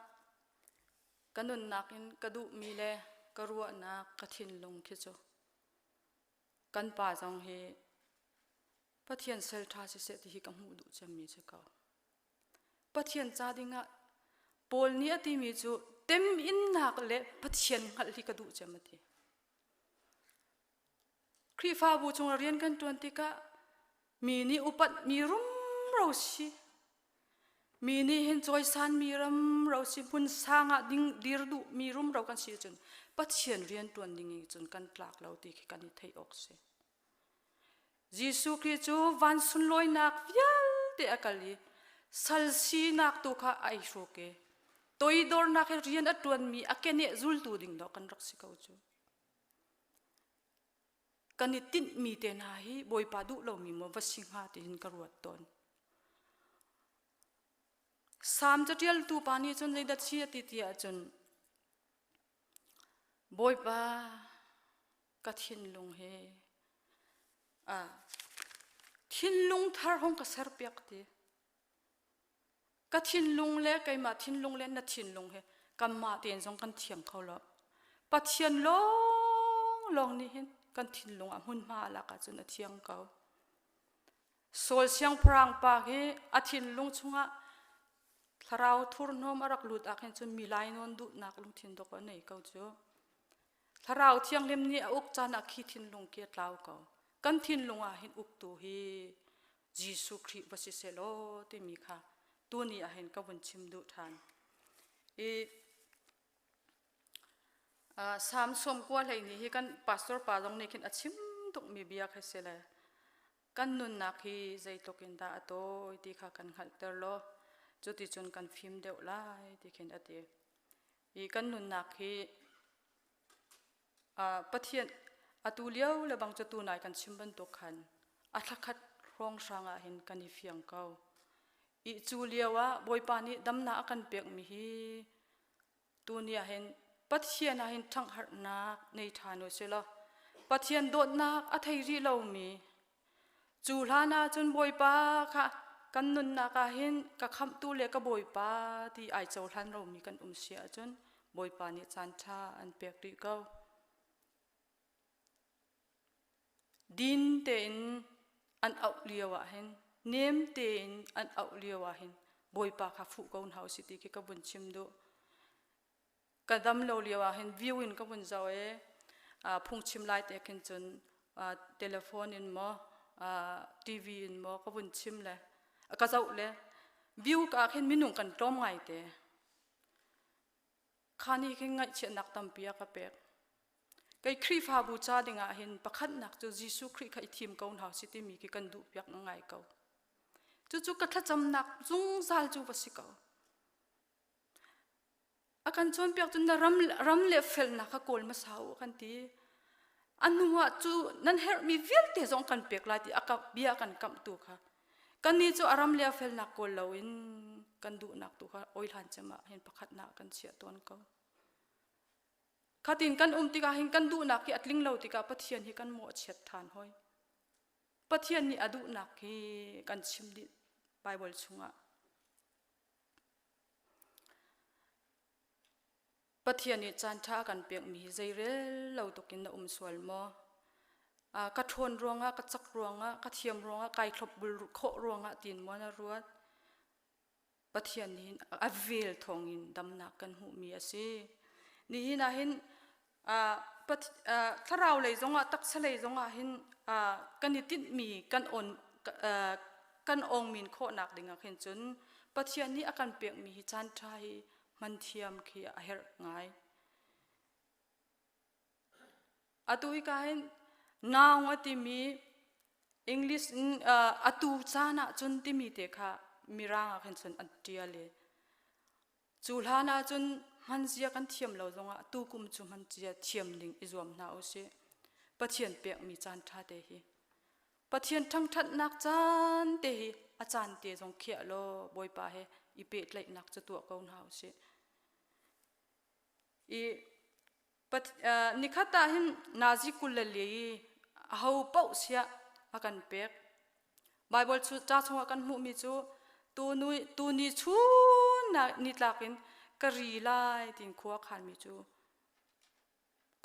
kanun nakin kadu mi le karua na kathin long khi cho kan pa jong he pathian sel tha si se ti hi ka mu du cham mi se ka pathian cha dinga pol ni ati mi chu tem in nak le pathian ngal hi ka du cham ti khri fa bu chung rian kan 20 ka mi ni upat mi rum ro si mi ni hin choi san mi ram ro si pun sanga ding dir du mi rum ro kan si chun pathian rian tuan ding chun kan tlak lo ti kan ni thei ok se jisu Christ chu van sun loi nak vial te akali sal si nak tu kha ai ro ke toi dor nak rian atuan mi akene zul tu ding do kan rak si kau chu kan ni tin mi te na hi boi pa du lo mi mo vasinga te hin karuat ton sam chatial tu pani chon le da chi ti ti a chon boi pa ka thin lung he thin lung thar hong ka sar piak ti ka thin lung le kai ma thin lung le na thin lung he kam ma ten jong kan thiam kho lo pathian long ni hin kan thin lung a hun ma la ka chun a thiang kau sol siang prang pa he a thin lung chunga tharau thur nom arak lut akhen chun milai non du nak lung thin do ko nei kau chu tharau thiang lem ni a uk chan a khi thin lung ke tlau kau kan thin lung a hin uk tu hi jisu khri basi selo te mi kha tu ni a hen ka bun chim du than e sam som kwa lai ni hi kan pastor pa jong ni khin achim tuk mi bia kha sela kan nun na khi zai tokin da ato ti kha kan khal ter lo chuti chun kan phim deuh lai ti khin ati i kan nun na khi pathian atu liao le bang chu nai kan chimban to khan a thakhat rong sanga hin kan i fiang kau i chu liawa boipa ni damna akan pek mi hi tu ni a hen pathian a hin thang har nak nei thano sela pathian dot nak a thei ri lo mi chu hlana chun boipa kha kan nun na ka hin ka kham tu le ka boipa ti ai chau hlan ro mi kan sia chun boipa ni chan tha an pek ri kau din ten an out liawa hen nem ten an out liawa hen boipa kha fu kaun house city ki ka bun chim do kadam lo liawa hen view in ka bun zawe phung chim lai te ken chun telephone in mo tv in mo ka bun chim le ka zau le view ka khen minung kan tom ngai te khani khen ngai che nak tam pia ka pek kai khri fa bu cha dinga hin pakhat nak chu jisu khri khai thim kaun house city mi ki kan du pyak ngai kau chu ka tha cham nak zung zal chu basi kau akan chon pyak chun ram le fel na ka kol ma sau kan ti anuwa chu nan her mi vil te zong kan pek la ti aka bia kan kam tu kha kan ni chu aram le fel na kol lo in kan du nak tu kha oil han chama hen pakhat na kan sia ton kau khatin kan tika hin kan du nak ki atling lo tika pathian hi kan mo chet than hoi pathian ni adu nak ki kan chim di bible chunga pathian ni chan tha kan pek mi zairel lo tokin na swal mo ka thon ronga ka chak ronga ka thiam ronga kai thlop bul kho ronga tin mo na ruat pathian ni avel thongin damna kan hu mi ase ni na hin tharau lei zonga tak salei zonga hin kanitin mi kan ong min kho nak dinga khen chun pathian ni akan pek mi hi chan tha hi man thiam khi a her ngai atui ka hin naw ati mi english atu chana chun ti mi te kha miranga khen chun atiale chulhana chun manjia kan thiam lo zonga tu kum chu manjia thiam ling izom na ose pathian pek mi chan tha te hi pathian thang that nak chan te hi a chan te jong khia lo boipa he i pe tlai nak chu tu kaun house i nikhata hin nazi kulali ho pau sia akan pek bible chu cha chunga kan mu mi chu tu ni chu na ni tlakin kari lai tin khuwa khan mi chu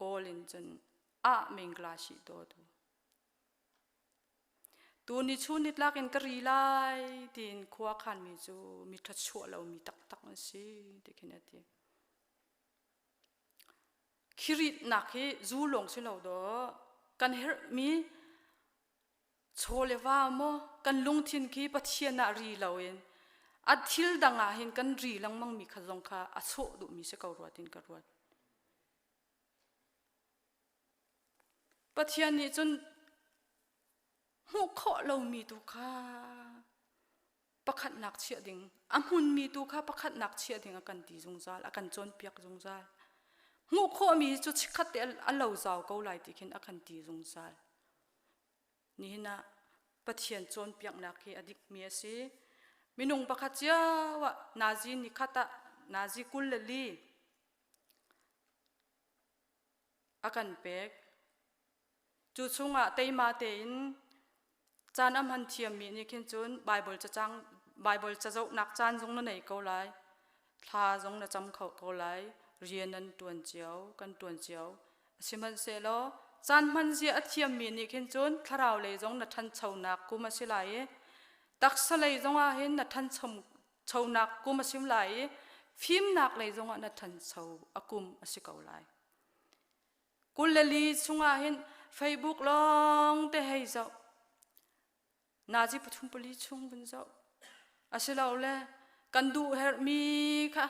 kolin chen a mengla shi do tu ni chu ni tlakin kari lai tin khuwa khan mi chu mi tha chua lo mi tak tak si tikhinati khirit nakhe zulong se lo do kan her mi cholewa mo kan lungthin ki pathiana ri loin athil danga hin kan ri lang mang mi khazong kha acho du mi se kau ruatin ka ruat pathian ni chun hu kho lo mi tu kha pakhat nak chia ding amun mi tu kha pakhat nak chia ding akan ti jung zal akan chon piak jung zal ngu kho mi chu chikhat te alo zaw ko lai ti khin akan ti jung zal ni na pathian chon piak na khi adik mi ase minung pakhat chia wa nazi ni khata nazi kul li akan pek chu chunga teima te in chan am han thiam mi ni khin chun Bible cha zo nak chan jong na nei ko lai tha jong na cham khau ko lai rian an tuan chiao kan tuan chiao siman se lo chan man zia athiam mi ni khin chun tharau le jong na than chho nak ku ma silai tak sa le jong a hin na than chho nak ku ma sim lai phim nak le jong a na than chho akum asikau lai kulali chunga hin Facebook long te hei zo naji pathum pali chung bun zo asilau le kan du her mi kha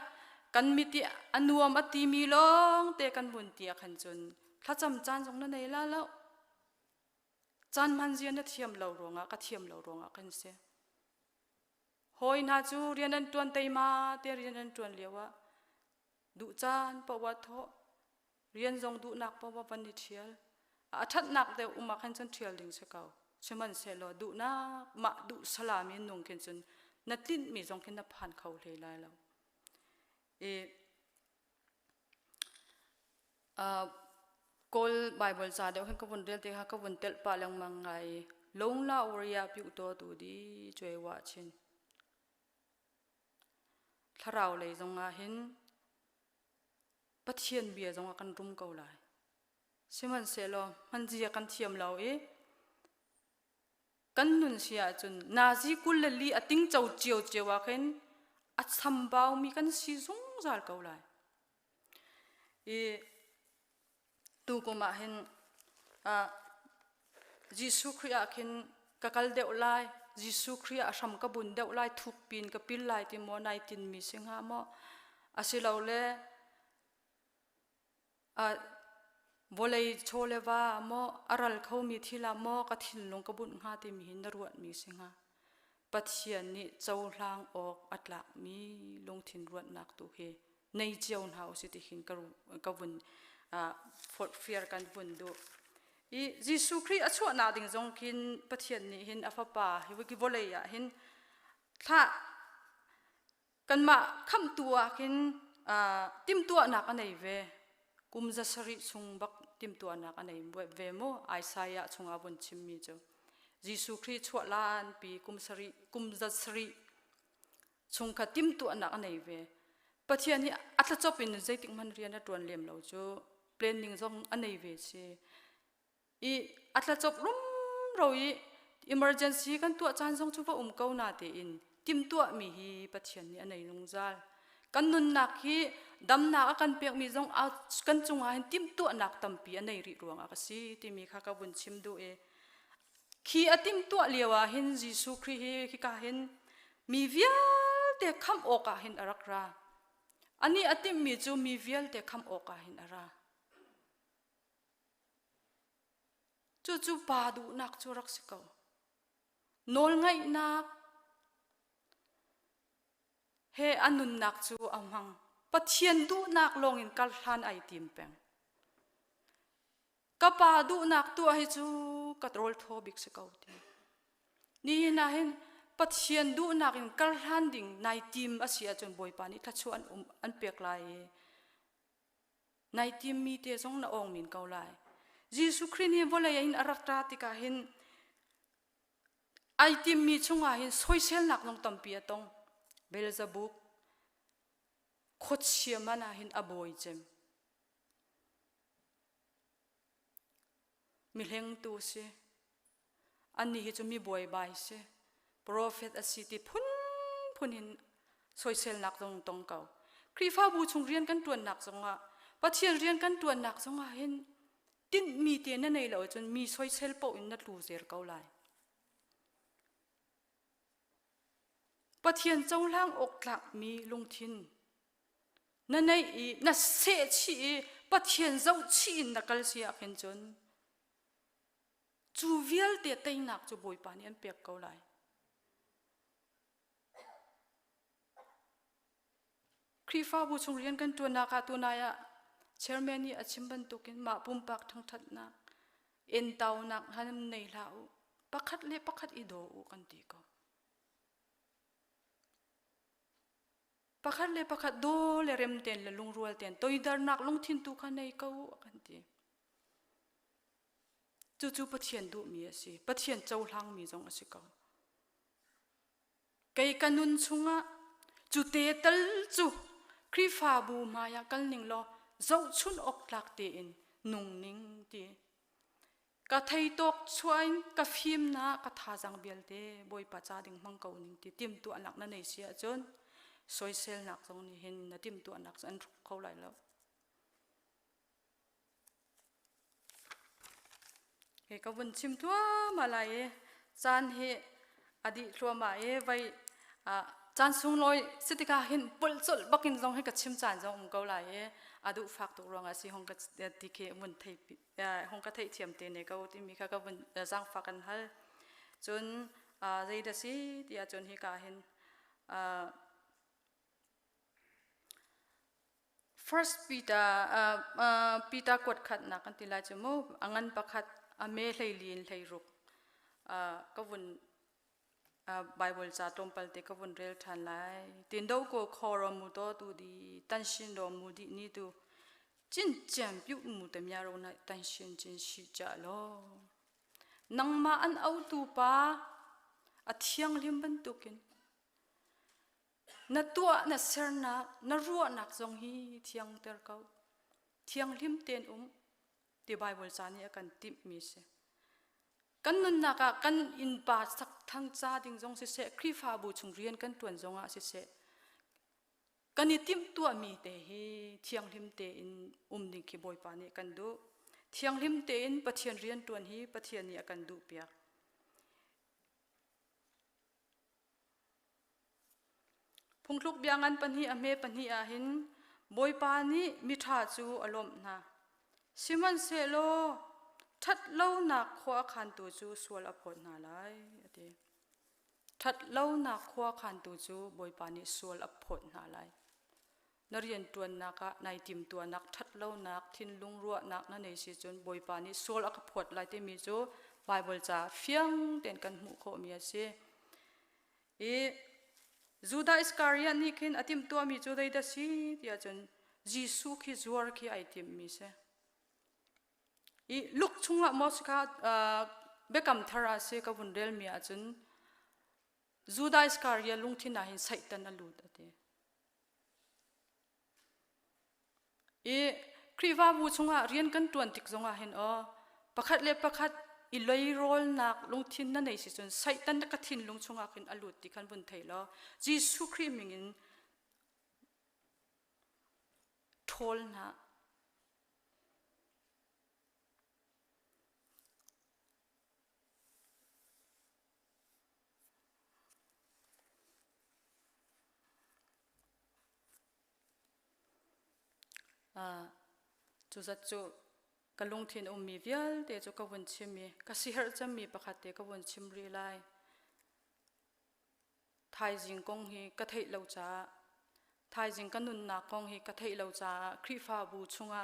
kan mi ti anuam ati mi long te kan bun ti khan chun tha cham chan jong na nei la lo chan man jian na thiam lo ronga ka thiam lo ronga kan se hoi na chu rian an tuan te ma te rian an tuan lewa du chan pawa tho rian jong du nak pawa pan ni thial a that nak de uma khan chan thial ding se kau chiman se lo du na ma du salami nung khen chun na tin mi jong khen na phan khau le lai lo kol Bible cha de khen ka bun del te ha ka bun tel pa lang mangai long la oria pi to tu di chwe wa chin tharau le jong a hin pathian bia jong a kan rum ko lai siman se lo man ji kan thiam lo kan nun sia chun nazi kulali ating chau chiu chewa khen a chambau mi kan si zung zal ko lai tu ko ma hen Jisu Khria khen kakal de ulai Jisu Khria asham ka bun de ulai thuk pin ka pil lai ti mo 19 mi singa mo asilau le volei cholewa mo aral khau mi thila mo ka thil long ka bun nga te mi hin ruat mi singa pathian ni chaulang ok atlak mi long thin ruat nak tu he nei chion hau si ti hin ka bun for fear kan bun du Jisu Christ achwa na ding jong kin pathian ni hin afapa hi wi ki volei ya hin tha kan ma kham tua kin tim tua na ka nei ve kumza sari chung bak tim tu anak anei ve mo Isaiah chunga bun chimmi cho Jisu Christ chwa lan pi kumza sari chung kha tim tu anak anei ve pathian ni atla chopin zaitik man rian atron lem lo cho planning jong anei ve che atla chop rum roi emergency kan tu chan jong chu va ko na te in tim tu mi hi pathian ni anei nungzal kan nun nak hi dam na kan pek mi jong a kan chunga hin tim tu nak tampi anei ri ruang a si ti mi kha ka bun chim du khi atim tu lewa hin Jisu Christ hi ka hin mi vial te kham o ka hin arak ra ani atim mi chu mi vial te kham o ka hin ara chu pa du nak chu rak si ko nol ngai nak he anun nak chu amhang pathian du nak long in kal hlan ai tim peng kapa du nak tu hi chu katrol thobik se kau ti ni na hen pathian du nak in kal hlan ding nai tim asia chon boi pani tha chu an pek lai nai tim mi te jong na ong min kau lai Jisu Christ hi volai in arakta ti ka hin ai tim mi chunga hin soisel nak long tampi atong Belzebub khot siamana hin aboi jem milheng tu se ani hi chu mi boi bai se prophet asiti phunin soisel nak dong tong kau krifa bu chung rian kan tuan nak zonga pathian rian kan tuan nak zonga hin tin mi te na nei lo chun mi soisel po in na tlu zer kau lai pathian chaulang ok tlak mi lungthin na nei na se chi pathian zau chi na kal sia khen chun chu vial te tai nak chu boi pani an pek kau lai krifa bu chung rian kan tu na ka tu na ya chairman ni achimban tukin ma pumpak thang that na en taw nak han nei lau pakhat le pakhat I do u kan ti ko pakhat le pakhat do le rem ten le lungrual ten toidar nak lung thin tu kha nei ko kan ti chu pathian du mi asi pathian chau hlang mi jong asi ka kai kanun chunga chu te tal chu kri fa bu ma ya kal ning lo zo chun ok tlak te in nung ning ti ka thei tok chuain ka phim na ka tha jang bel te boi pa cha ding mang kau ning ti tim tu anak na nei sia chon social nak jong ni hin na tim tu anak an khau lai lo he ka bun chim tua ma lai e chan he adi thua ma e vai chan sung loi sitika hin pul chul bakin jong he ka chim chan jong ko lai e adu fak tu rong asi hong ka ti ke mun thei hong ka thei thiam te ne ka ti mi kha ka bun jang fakan hal chun zai da si tia chun hi ka hin first pita kwat khat na kan ti lai chumo angan pakhat ame hlei lin hlei ruk ka bun Bible cha tompal te ka bun rel than lai tin do ko khoro mu to tu di tan shin do mu di ni tu chin cham pyu mu te mya ro na tan shin chin shi cha lo nang ma an au tu pa a thiang lim ban tukin na tua na serna na ruwa nak zong hi thiang ter kau thiang lim ten ti Bible cha ni akan tip mi se kan nun naka kan in pa sak thang cha ding jong se kri fa bu chung rian kan tuan jong a se kan ni tim tu mi te hi thiang lim te in ding ki boy pa ni kan du thiang lim te in pathian rian tuan hi pathian ni akan du pia phungluk biangan panhi ame panhi a hin boy pa ni mi tha chu alom na siman se lo that lo na khwa khan tu chu sual apon na lai ate that lo na khwa khan tu chu boy pa ni sual apon na lai narian tuan na ka nai tim tuan nak that lo nak thin lung ruwa nak na nei si chun boy pa ni sual ak phot lai te mi chu Bible cha fiang ten kan mu kho mi ase e Judah Iscariot ni kin atim tu mi chu dai da si tia chun Jisu ki zuar ki ai tim mi se I look chunga moska bekam thara se ka bundel mi achun Judah Iscariot lungthin na hin saitan alut ate e kriwa bu chunga rian kan tuan tik zonga hin pakhat le pakhat I loi rol nak lungthin na nei si chun saitan ka thin lung chunga kin alut ti kan bun thailo Jisu Kri mingin thol na chu za chu kalung thin mi vial te chu ka bun chim mi ka si her cham mi pakhat te ka bun chim ri lai thai jing kong hi ka thei lo cha thai jing kan nun na kong hi ka thei lo cha kri fa bu chunga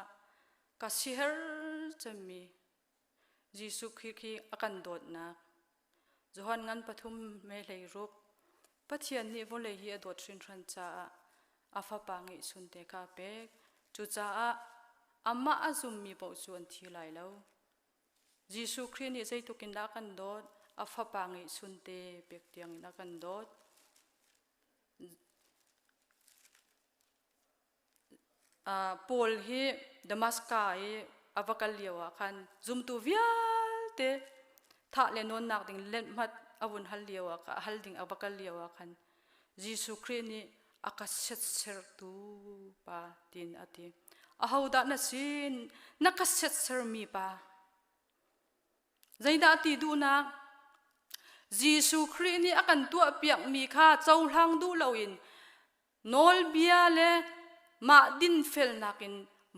ka si her cham mi Jisu khi akan dot na johan ngan pathum me lei rup pathian ni vo le hi dot trin tran cha afa pa ngi sun te ka pek chu cha amma azum mi bo chuan thi lai lo Jisu Kri ni zai to kin da kan dot afa pa ngi sun te pek tiang na kan dot Paul hi Damascus hi avakal liawa khan zum tu vial te tha le non nak ding len mat avun hal liawa ka hal ding avakal liawa khan Jisu Kri ni akaset ser tu pa tin ati ahauda na sin nakaset ser mi pa zaida ti du na Jisu Kri ni akan tu piak mi kha chauhlang du loin nol bia le ma din fel nakin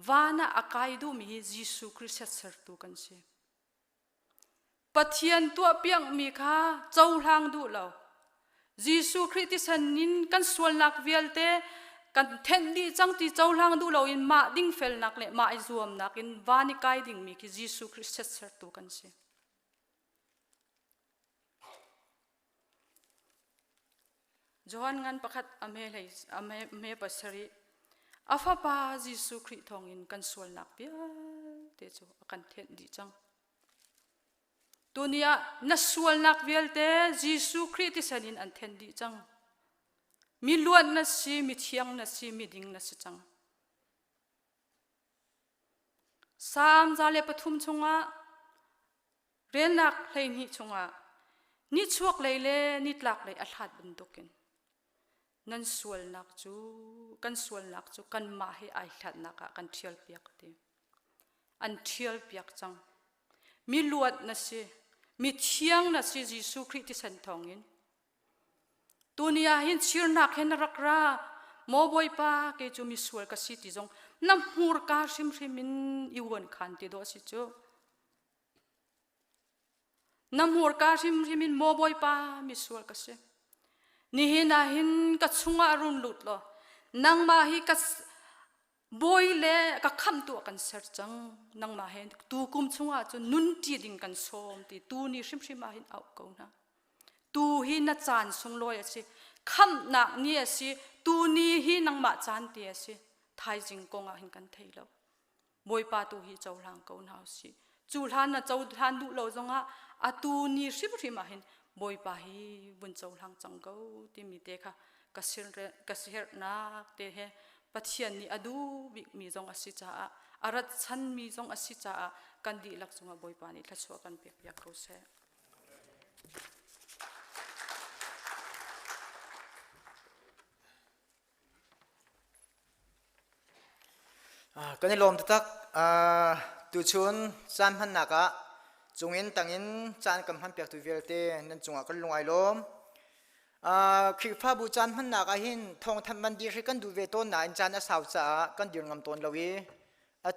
vana akai du mi Jisu Kri set ser tu kan se pathian tu piak mi kha chauhlang du lo Jisu Kri ti sanin kan sual nak vialte kan then di chang ti chauhlang du lo in ma ding fel nak le ma izuam nak in vani kai ding mi ki Jisu Kri set ser tu kan se Johan ngan pakhat ame pasari afa pa Jisu Kri thong in kan sual nak pia te chu akan then di chang ตัวเนี้ยนัสวลนักเวลเตยิสุคริสต์สันินอันเทนดีจังมีล้วนนัสซีมีเทียงนัสซีมีดิ่งนัสจังสามจาเลปทุมชงะเรียนนักเลยนี่ชงะนิชวกเลยนิดหลักเลยอัลฮัดบันตุกินนั่นสวลนักจูกันสวลนักจูกันมาให้อัลฮัดนักกันเทียลเปียกเตอันเทียลเปียกจังมีลวดนัสซีมีเทียงนัสซียิสุคริสต์สันทองอินตัวนี้หินชีร์นักเห็นรักราโมบอยป้าเกจูมีสวลกสิติจงน้ำหูรกาชิมมินอีวันขันติโดสิจูน้ำหูรกาชิมมินโมบอยป้ามีสวลกสินี่หินหินกัดสุงอารุณลุดloนังมาฮิกัดบอยเล่กัดคำตัวกันเสร์จังนังมาเห็นตูกุมสุงอาจนุนตีดิ่งกันโซมตีตูนี่ชิมมาเห็นเอาเกานะตูหินนัดจานสงลอยสิคำหนักนี่สิตูนี่หินังมาจานเตียสิไทยจิงกงอาหินกันเทลบอยป้าตูหิเจ้าหลังเกาหนาวสิจูหลานน่ะเจ้าหลานดูเราจังอ่ะอาตูนี่ชิมาเห็นบอยป้าหิบุญเจ้าหลังจังเกาที่มีเตค่ะกษตรนักเตะปัจเจียนนี่อดูบิมีจงอาศิจ้าอารัดชันมีจงอาศิจ้ากันดีลักจงอาบอยป้านี่ทัชวกันเปียกเปียกเขาเสก็ในลมตักตุชุนจานพันนักะจงอินตังอินจานกำพันเปียกตุเวลเตนั่นจงอากันลงไอลมคริฟ้าบูจานพันนักะหินทองทำมันดีให้กันดูเวต้นน่ะอินจานสาวจ้ากันเดือดงำต้นเลวี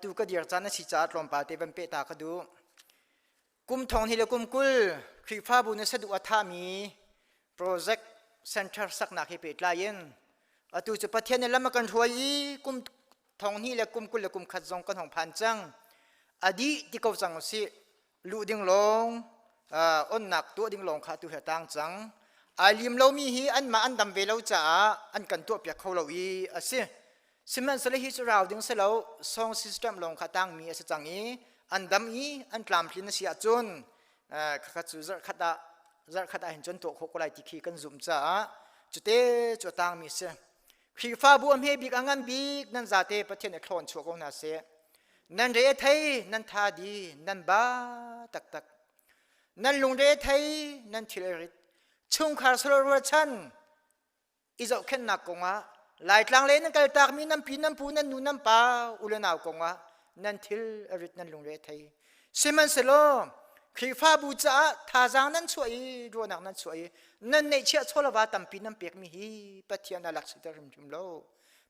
ตูก็เดือดจานสิจ้าลมปาเตบันเปตาก็ดูกุมทองที่เรากุมกุลคริฟ้าบูนสะดุอัฐามีโปรเจกต์เซ็นเตอร์สักนักให้เปิดลายนตูจะประเทศในลำกันทัวยีกุมทองนี้และกุมกุลและกุมขัดจงกันของพันจังอดีตที่เขาจังสิลู่ดิ่งลงอ้นหนักตัวดิ่งลงขาตัวเหตังจังอาลิมเรามีฮีอันมาอันดำเวลาจ้าอันกันตัวเปียกเขาเราอีสิมันสละฮิจราวดิ่งเสลาซองซิสเต็มลงขาตังมีจังอีอันดำอีอันกลามพลินเสียจนขัดจูจัดขัดเห็นจนตัวโคกไลติขีกันซุ่มจ้าจุดเตจุดตังมีเสครีฟ้าบัวเฮบิกอังอันบิกนั่นจะเตประเทศในคลอนชัวกงนาเสนั่นเรไทยนั่นทาดีนั่นบ้าตักนั่นลุงเรไทยนั่นทิลริตชุงคาร์สโลรัชันอิจฉาเข็นนักกงว่าหลายครั้งเลยนั่นก็ตากมีน้ำพีน้ำปูนั่นนูน้ำปลาอุลนาวกงว่านั่นทิลริตนั่นลุงเรไทยเซมันเซโลครีฟ้าบูจ้าท่าจางนั่นช่วยรัวนักนั่นช่วยนั่นในเชื่อโซลาวาตัมปีน้ำเปียกมีฮีปัทยานาลักษิตาริมจุมโล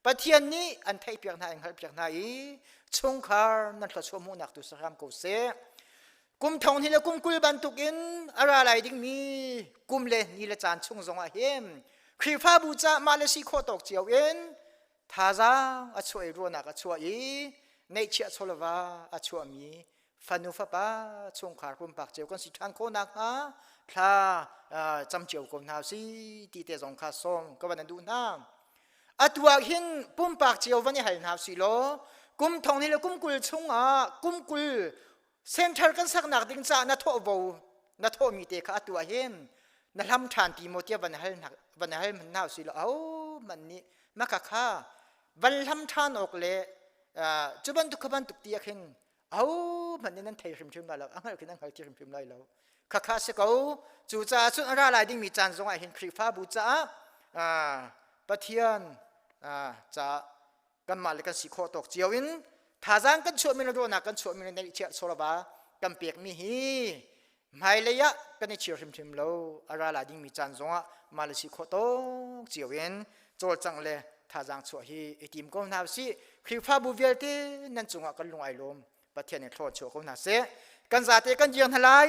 ปัทยานี้อันไทยเปียกนายอังเปียกนายชงคาร์นั่นขลัดชัวมูนักตุสรามกูเสกุมทองที่ละกุมกุลบันตุกินอะไรดิ้งมีกุมเลนี่ละจานชงจงอาเฮมครีฟ้าบูจ้ามาเลสิโคตกเจียวเอ็นท่าจางอัช่วยรัวนักอัช่วยในเชื่อโซลาวาอัช่วยมีฟันุฟ้าป้าชงขาคุมปากเจียวกันสิทันโคนักฮะถ้าจำเจียวคนหาสิตีเตจงคาซองก็วันนั้นดูน้ำตัวหินปุ่มปากเจียววันนี้ให้หาสิโลกุมทองนี่ละกุมกุลชงกุมกุลเซ็นเตอร์กันสักหนักดิ้งจ้านาโทโวนาโทมีเตค่ะตัวหินนั่นทำทานตีโมเทียวันให้มันหาสิโลมันนี่มักค่ะวันทำทานออกเลยจุบันตุกบันตุกเตียขินมันนี่นั่นไทยชิมๆแล้วอังเกฤษนั่นเขาชิมๆแล้วข้าเสกเอาจู่จ้าชุดอะไรดิ้งมีจานทรงไอเห็นครีฟ้าบูจ้าปะเทียนจะกันมาเลยกันสิโคตกเจียวอินท่าจางกันช่วยมีระดับนักกันช่วยมีในเชียร์โซลบากันเปียกมีฮีไม่เลยะกันในเชียร์ชิมๆแล้วอะไรดิ้งมีจานทรงมาเลยสิโคตกเจียวอินโจลจังเลยท่าจางช่วยฮีทีมก็น่าสิครีฟ้าบูเวลตีนั่นจงกันลงไอลมปะเทียนในโคตรช่วยก็น่าเสกันจะเตะกันเยือนทลาย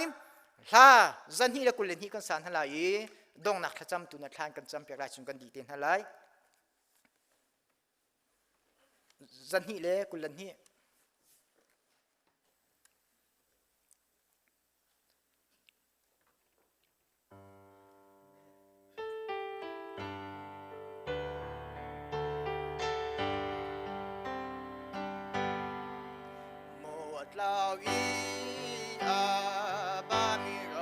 ถ้าจันฮีและกุลเลนฮีกันสานทลายดงนักขจำตุนักทานกันจำเปียกลายจุงกันดีเต็นทลายจันฮีและกุลเลนฮีหมดลาวีอาบามิ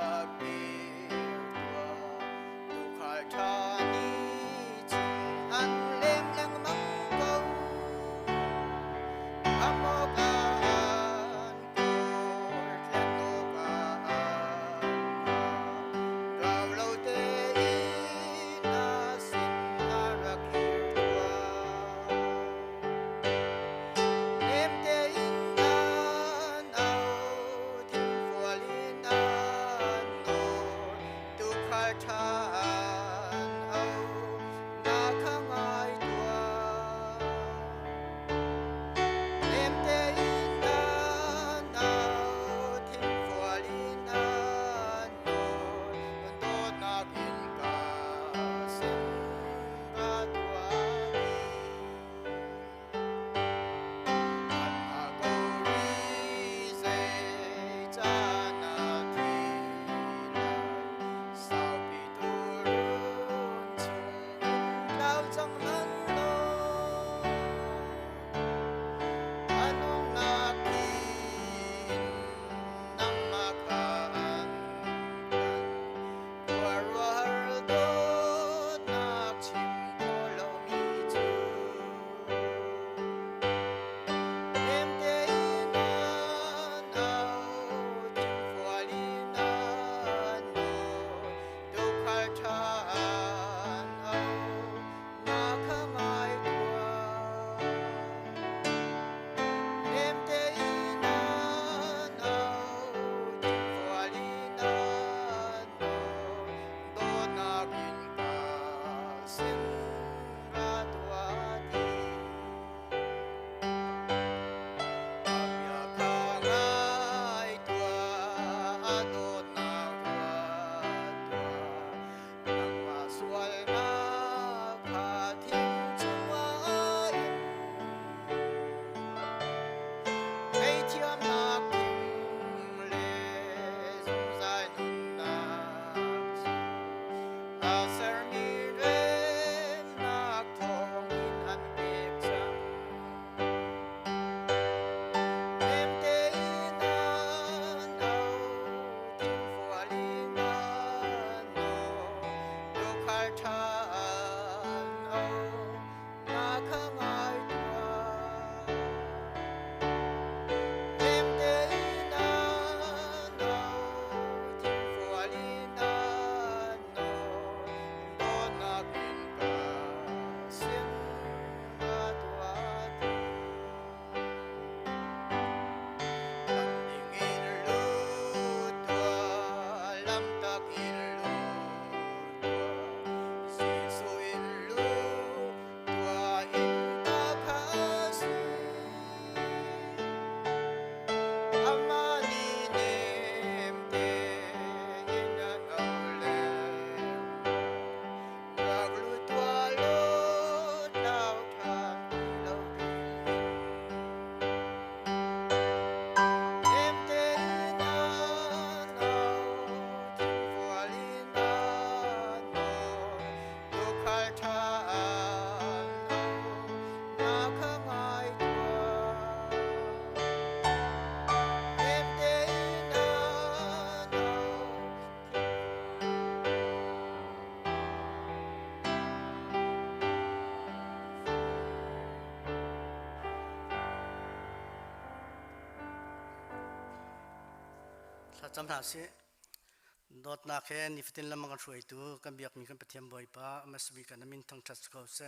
ถ้าจำหน้าสิดอดนักแค่นิฟตินละมังกันช่วยตัวกันเบียกมีกันไปเทียมบ่อยป้ามาสวีกันน้ำมินทั้งชัดเขาเส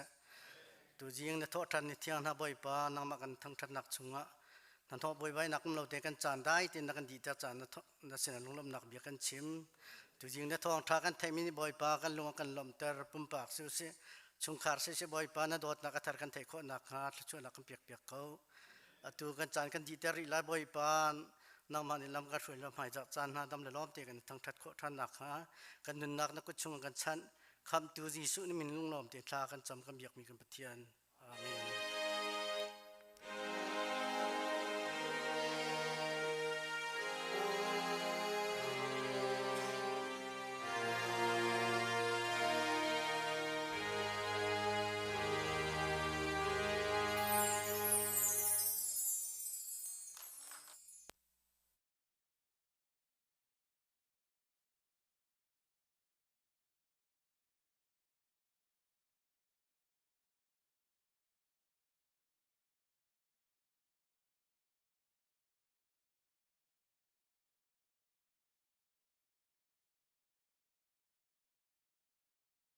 ตัวจริงในทอดทันนิเทียงหน้าบ่อยป้านังมากันทั้งชัดนักชุงะนั่นทอบ่อยไว้นักเราเตะกันจานได้ที่นักกันดีแต่จานนั่นเสนลงลมนักเบียกันชิมตัวจริงในทองทากันไทยมินิบ่อยป้ากันลงกันลมเตอร์ปุ่มปากซิวสิชุงขาร์สิบ่อยป้านั่นดอดนักกระทารกันไทยคนนักหาช่วยนักกันเปียกเขาตัวกันจานกันดีแต่ริลาบ่อยป้านังมันลำกันช่วยลำหายจากจานหาดำเลยล้อมเตะกันทั้งทัดโคท่านนักหากันนุนนักนักกุชงกันชันคำตัวจีสุนี่มินลุงล้อมเตะทากันจำกันเบียกมีกันปะเทียนอาเมน